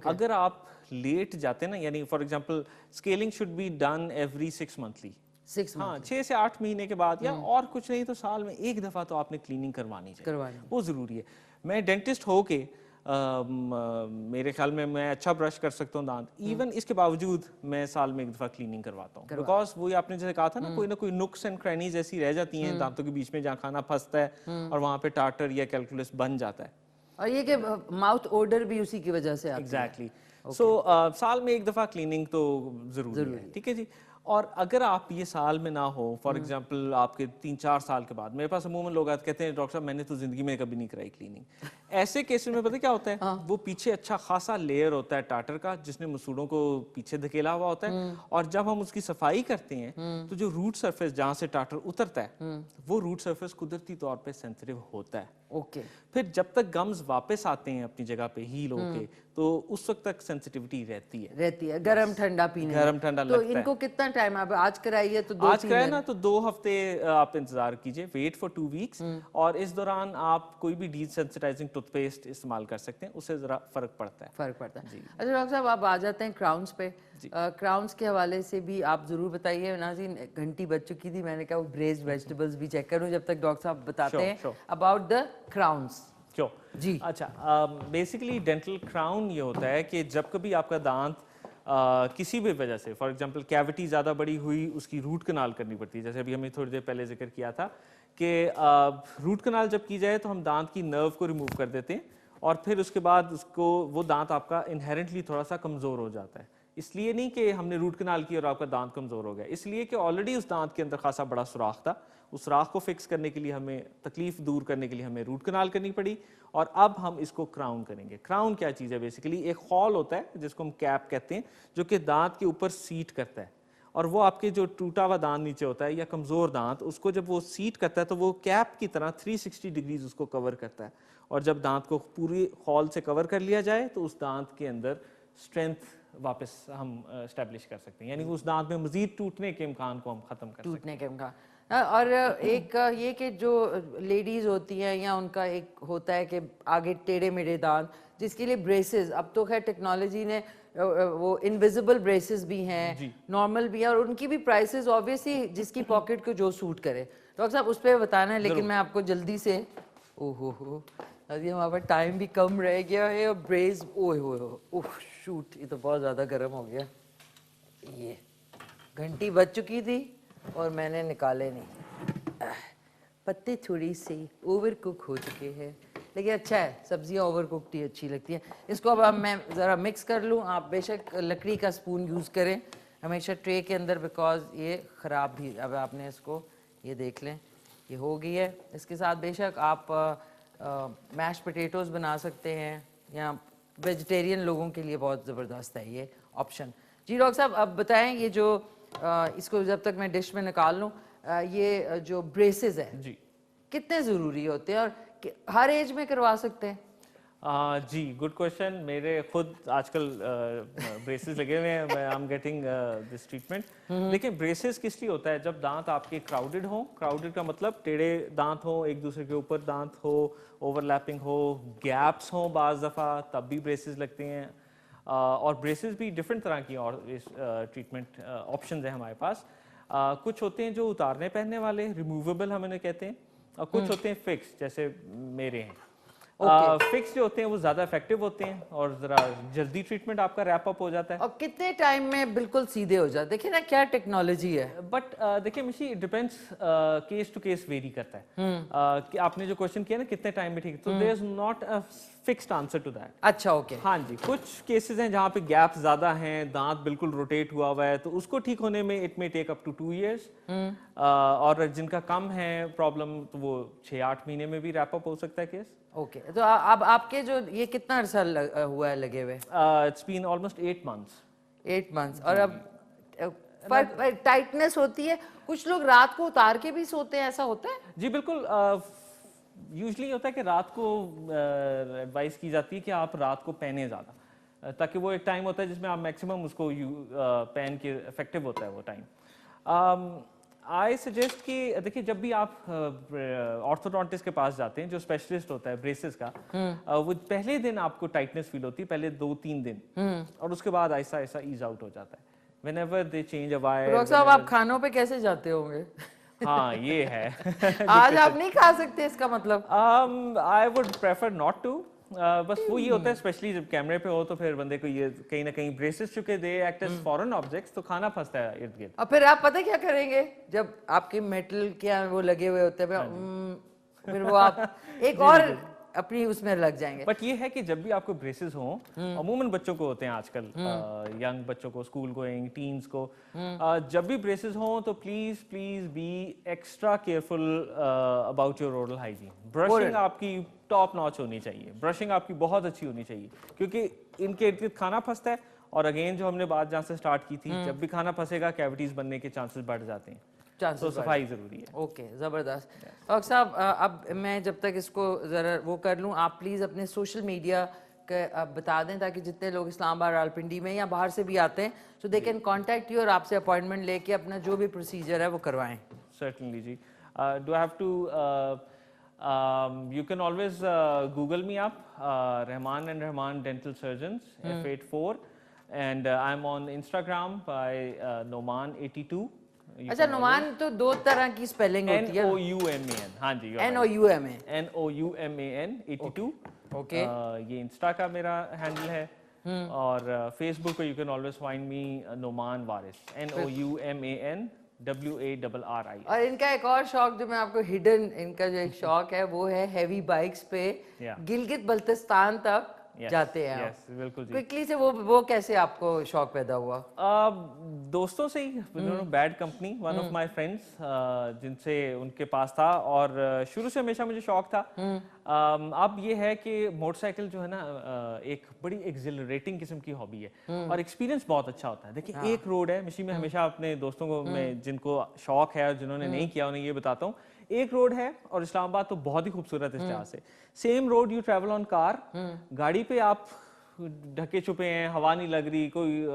अगर आप लेट जाते हैं ना, यानी for example scaling should be done every 6 monthly, 6 से 8 महीने के बाद, या और कुछ नहीं तो साल में एक दफा तो आपने क्लीनिंग करवानी चाहिए, वो जरूरी है। मैं डेंटिस्ट हो के मेरे ख्याल में मैं अच्छा ब्रश कर सकता हूँ दांत, इवन इसके बावजूद मैं साल में एक दफा क्लीनिंग करवाता हूँ, बिकॉज वो आपने जैसे कहा था ना कोई नुक्स एंड क्रैनीज ऐसी रह जाती हैं दांतों के बीच में जहाँ खाना फंसता है और वहाँ पे टार्टर या कैलकुलस बन जाता है, और ये कि माउथ ओडर भी उसी की वजह से आती है। एग्जैक्टली। सो साल में एक दफा क्लीनिंग तो जरूरी है, ठीक है जी। और अगर आप ये साल में ना हो, फॉर एग्जांपल आपके 3-4 साल के बाद, मेरे पास अमूमन लोग आते कहते हैं डॉक्टर साहब मैंने तो जिंदगी में कभी नहीं कराई क्लीनिंग। ऐसे केस में पता क्या होता है, वो पीछे अच्छा खासा लेयर होता है टाटर का जिसने मसूड़ों को पीछे धकेला हुआ होता है, और जब हम उसकी सफाई करते हैं तो जो रूट सरफेस जहाँ से टाटर उतरता है वो रूट सरफेस कुदरती तौर पे सेंसिटिव होता है। ओके। फिर जब तक गम्स वापस आते हैं अपनी जगह पे हील होके, तो उस वक्त तक सेंसिटिविटी रहती है गरम ठंडा पीने, गरम ठंडा तो लगता है। इनको कितना टाइम आप आज कराइए? तो आज कराए ना तो 2 हफ्ते आप इंतजार कीजिए, वेट फॉर 2 वीक्स, और इस दौरान आप कोई भी डीसेंसिटाइजिंग टूथपेस्ट इस्तेमाल कर सकते हैं, उससे जरा फर्क पड़ता है। अच्छा डॉक्टर साहब आप आ जाते हैं क्राउन्स पे। क्राउन्स के हवाले से भी आप जरूर बताइए। नाज़रीन घंटी बज चुकी थी, मैंने कहा वो ब्रेस्ड वेजिटेबल्स भी चेक करूं जब तक डॉक्टर साहब बताते हैं अबाउट द क्राउन्स। क्यों जी? अच्छा बेसिकली डेंटल क्राउन ये होता है कि जब कभी आपका दांत किसी भी वजह से, फॉर एग्जांपल कैविटी ज़्यादा बड़ी हुई, उसकी रूट कनाल करनी पड़ती है। जैसे अभी हमने थोड़ी देर पहले जिक्र किया था कि रूट कनाल जब की जाए तो हम दांत की नर्व को रिमूव कर देते हैं, और फिर उसके बाद उसको वो दांत आपका इनहेरेंटली थोड़ा सा कमज़ोर हो जाता है। इसलिए नहीं कि हमने रूट कनाल की और आपका दांत कमज़ोर हो गया, इसलिए कि ऑलरेडी उस दांत के अंदर खासा बड़ा सुराख था। उस सुराख को फिक्स करने के लिए हमें, तकलीफ दूर करने के लिए हमें रूट कनाल करनी पड़ी, और अब हम इसको क्राउन करेंगे। क्राउन क्या चीज़ है? बेसिकली एक हॉल होता है जिसको हम कैप कहते हैं, जो कि दांत के ऊपर सीट करता है, और वो आपके जो टूटा हुआ दांत नीचे होता है या कमज़ोर दांत, उसको जब वो सीट करता है तो वो कैप की तरह 360 डिग्रीज उसको कवर करता है, और जब दांत को पूरी हॉल से कवर कर लिया जाए तो उस दांत के अंदर स्ट्रेंथ वापस हम एस्टेब्लिश कर सकते हैं, यानी उस दांत में मजीद टूटने के इम्कान को हम खत्म कर सकते हैं। और एक ये कि जो लेडीज होती हैं या उनका एक होता है कि आगे टेढ़े मेढ़े दांत, जिसके लिए ब्रेसेस, अब तो खैर टेक्नोलॉजी ने वो इनविजिबल ब्रेसेस भी हैं, नॉर्मल भी है, और उनकी भी प्राइसेस ऑब्वियसली जिसकी पॉकेट को जो सूट करे। डॉक्टर साहब उस पर बताना है, लेकिन मैं आपको जल्दी से, ओहो अभी हमारे पास टाइम भी कम रह गया है, और ब्रेस ओह शूट, ये तो बहुत ज़्यादा गर्म हो गया। ये घंटी बज चुकी थी और मैंने निकाले नहीं। पत्ते थोड़ी से ओवर कुक हो चुके हैं, लेकिन अच्छा है, सब्जियां ओवर कुकड ही अच्छी लगती हैं। इसको अब मैं ज़रा मिक्स कर लूँ। आप बेशक लकड़ी का स्पून यूज़ करें हमेशा ट्रे के अंदर, बिकॉज ये ख़राब भी, अब आपने इसको ये देख लें ये हो गई है। इसके साथ बेशक आप मैश पोटैटोज़ बना सकते हैं, या वेजिटेरियन लोगों के लिए बहुत ज़बरदस्त है ये ऑप्शन। जी डॉक्टर साहब, अब बताएं ये जो इसको जब तक मैं डिश में निकाल लूँ, ये जो ब्रेसेस है जी कितने ज़रूरी होते हैं और हर एज में करवा सकते हैं? जी, गुड क्वेश्चन। मेरे खुद आजकल ब्रेसेस लगे हुए हैं, I am getting this treatment. देखिए, ब्रेसेस किस लिए होता है? जब दांत आपके क्राउडेड हो, क्राउडेड का मतलब टेढ़े दांत हो, एक दूसरे के ऊपर दांत हो, ओवरलैपिंग हो, गैप्स हो बाज़ दफ़ा, तब भी ब्रेसेस लगते हैं। और ब्रेसेस भी डिफरेंट तरह की और ट्रीटमेंट ऑप्शंस हैं हमारे पास। कुछ होते हैं जो उतारने पहनने वाले, रिमूवेबल हम इन्हें कहते हैं, और कुछ होते हैं फिक्स, जैसे मेरे हैं। फिक्स जो होते हैं वो ज़्यादा इफेक्टिव होते हैं और ज़रा जल्दी ट्रीटमेंट आपका रैप अप हो जाता है। और कितने टाइम में बिल्कुल सीधे हो जाते? देखिए ना क्या टेक्नोलॉजी है। बट देखिए Mishi, it depends, case to case vary करता है। कि आपने जो क्वेश्चन किया ना कितने टाइम में ठीक, तो there is not a fixed answer to that. अच्छा, ओके। हाँ जी, कुछ केसेस हैं जहाँ पे गैप ज्यादा हैं, दांत बिल्कुल रोटेट हुआ हुआ है, तो उसको ठीक होने में it may take up to 2 years। और जिनका कम है प्रॉब्लम, तो वो 6-8 महीने में भी रैप अप हो सकता है केस। ओके, तो अब आपके जो ये कितना अरसा हुआ है लगे हुए? It's been almost 8 months। 8 months। और अब पर टाइटनेस होती है, कुछ लोग रात को उतार के भी सोते हैं, ऐसा होता है? जी बिल्कुल। यूजली होता है कि रात को एडवाइस की जाती है कि आप रात को पहने ज़्यादा, ताकि वो एक टाइम होता है जिसमें आप मैक्सिमम उसको पहन के इफेक्टिव होता है वो टाइम। आई सजेस्ट कि देखिए, जब भी आप ऑर्थोडोंटिस्ट के पास जाते हैं जो स्पेशलिस्ट होता है ब्रेसेस का, वो पहले दिन आपको टाइटनेस फील होती है, पहले 2-3 दिन, और उसके बाद ऐसा ऐसा ईज आउट हो जाता है। Whenever they change a wire, doctor साहब, आप खानों पे कैसे जाते होंगे? हाँ, ये है। आज आप नहीं खा सकते इसका मतलब? I would prefer not to. बस वो ये होता है, स्पेशली जब कैमरे पे हो तो फिर बंदे को ये कहीं ना कहीं ब्रेसेस चुके they act as foreign objects, तो खाना फंसता है इर्द गिर्द। और फिर आप पता क्या करेंगे, जब आपके मेटल के वो लगे हुए होते हैं, फिर वो आप एक और अपनी उसमें लग जाएंगे। बट ये है कि जब भी आपको ब्रेसेस हो, अमूमन बच्चों को होते हैं आजकल, यंग बच्चों को, स्कूल गोइंग टीन्स को, जब भी ब्रेसेस हो तो please please be extra careful about your oral hygiene. Brushing आपकी टॉप नॉच होनी चाहिए, ब्रशिंग आपकी बहुत अच्छी होनी चाहिए, क्योंकि इनके इर्द गिर्द खाना फंसता है। और अगेन जो हमने बात जहाँ से स्टार्ट की थी, जब भी खाना फंसेगा कैविटीज बनने के चांसेस बढ़ जाते हैं, तो सफाई जरूरी है। ओके, जबरदस्त। डॉक्टर साहब, अब मैं जब तक इसको जरा वो कर लूँ, आप प्लीज़ अपने सोशल मीडिया के बता दें, ताकि जितने लोग इस्लामाबाद, रावलपिंडी में या बाहर से भी आते हैं, सो दे कैन कॉन्टैक्ट यू और आपसे अपॉइंटमेंट लेके अपना जो भी प्रोसीजर है वो करवाएं। सर्टनली जी। Do I have to, you can always Google me up, Rahman and Rahman Dental Surgeons, F84, and I'm on Instagram by Noman82. अच्छा, नुमान तो दो तरह की स्पेलिंग होती है। NOUMAN, हाँ जी, NOUMAN, NOUMAN 82। ओके, ये इंस्टा का मेरा हैंडल है, और फेसबुक पे you can always find me Noman Waris, NOUMAN WARRI। और इनका एक और शौक जो मैं आपको हिडन, इनका जो एक शौक है वो है हैवी बाइक्स पे गिलगित बल्तिस्तान तक जाते हैं। यस, बिल्कुल जी। क्विकली से वो कैसे आपको शौक पैदा हुआ? दोस्तों से ही, bad company, one of my friends, जिनसे उनके पास था, और शुरू से हमेशा मुझे शौक था। अब ये है कि मोटरसाइकिल जो है ना, एक बड़ी एक्सिलरेटिंग किस्म की हॉबी है, और एक्सपीरियंस बहुत अच्छा होता है। देखिए, एक रोड है मिशी में, हमेशा अपने दोस्तों को मैं, जिनको शौक है और जिन्होंने नहीं किया, उन्हें ये बताता हूँ, एक रोड है, और इस्लामाबाद तो बहुत ही खूबसूरत है इस लिहाज से। Same road you travel on car, गाड़ी पे आप ढके छुपे हैं, हवा नहीं लग रही, कोई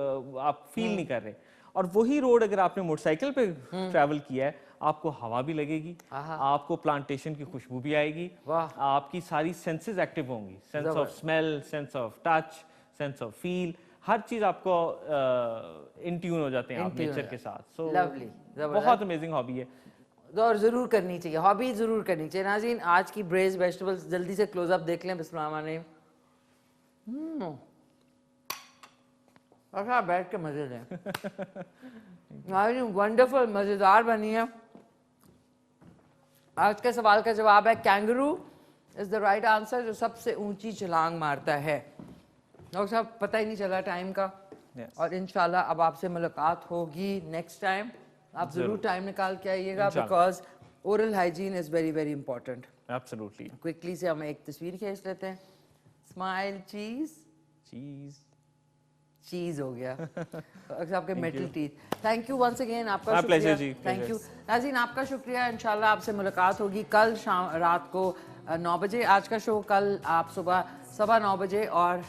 आप फील नहीं कर रहे, और वही रोड अगर आपने मोटरसाइकिल पे ट्रैवल किया है, आपको हवा भी लगेगी, आपको प्लांटेशन की खुशबू भी आएगी, आपकी सारी सेंसेस एक्टिव होंगी, sense of smell, sense of touch, sense of feel, हर चीज आपको इन ट्यून हो जाते हैं आप नेचर के साथ। सो बहुत अमेजिंग हॉबी है, और जरूर करनी चाहिए, हॉबी जरूर करनी चाहिए। नाज़रीन, आज की ब्रेज वेजिटेबल्स जल्दी से क्लोज अप देख लें। बिस्मिल्लाह। अच्छा, बैठ के मजे लें। वंडरफुल, मजेदार बनी है। आज के सवाल का जवाब है kangaroo is the right answer, जो सबसे ऊंची छलांग मारता है। डॉक्टर साहब पता ही नहीं चला टाइम का। और इंशाल्लाह अब आपसे मुलाकात होगी नेक्स्ट टाइम। आप जरूर टाइम निकाल के आइएगा, because oral hygiene is very very important. Absolutely. Quickly से हम एक तस्वीर खींच लेते हैं। स्माइल, चीज चीज हो गया। आपके metal teeth. Thank you once again, आपका शुक्रिया। थैंक यू नाज़रीन, आपका शुक्रिया। इंशाल्लाह आपसे मुलाकात होगी कल शाम रात को 9 बजे। आज का शो कल आप सुबह 9:15 बजे और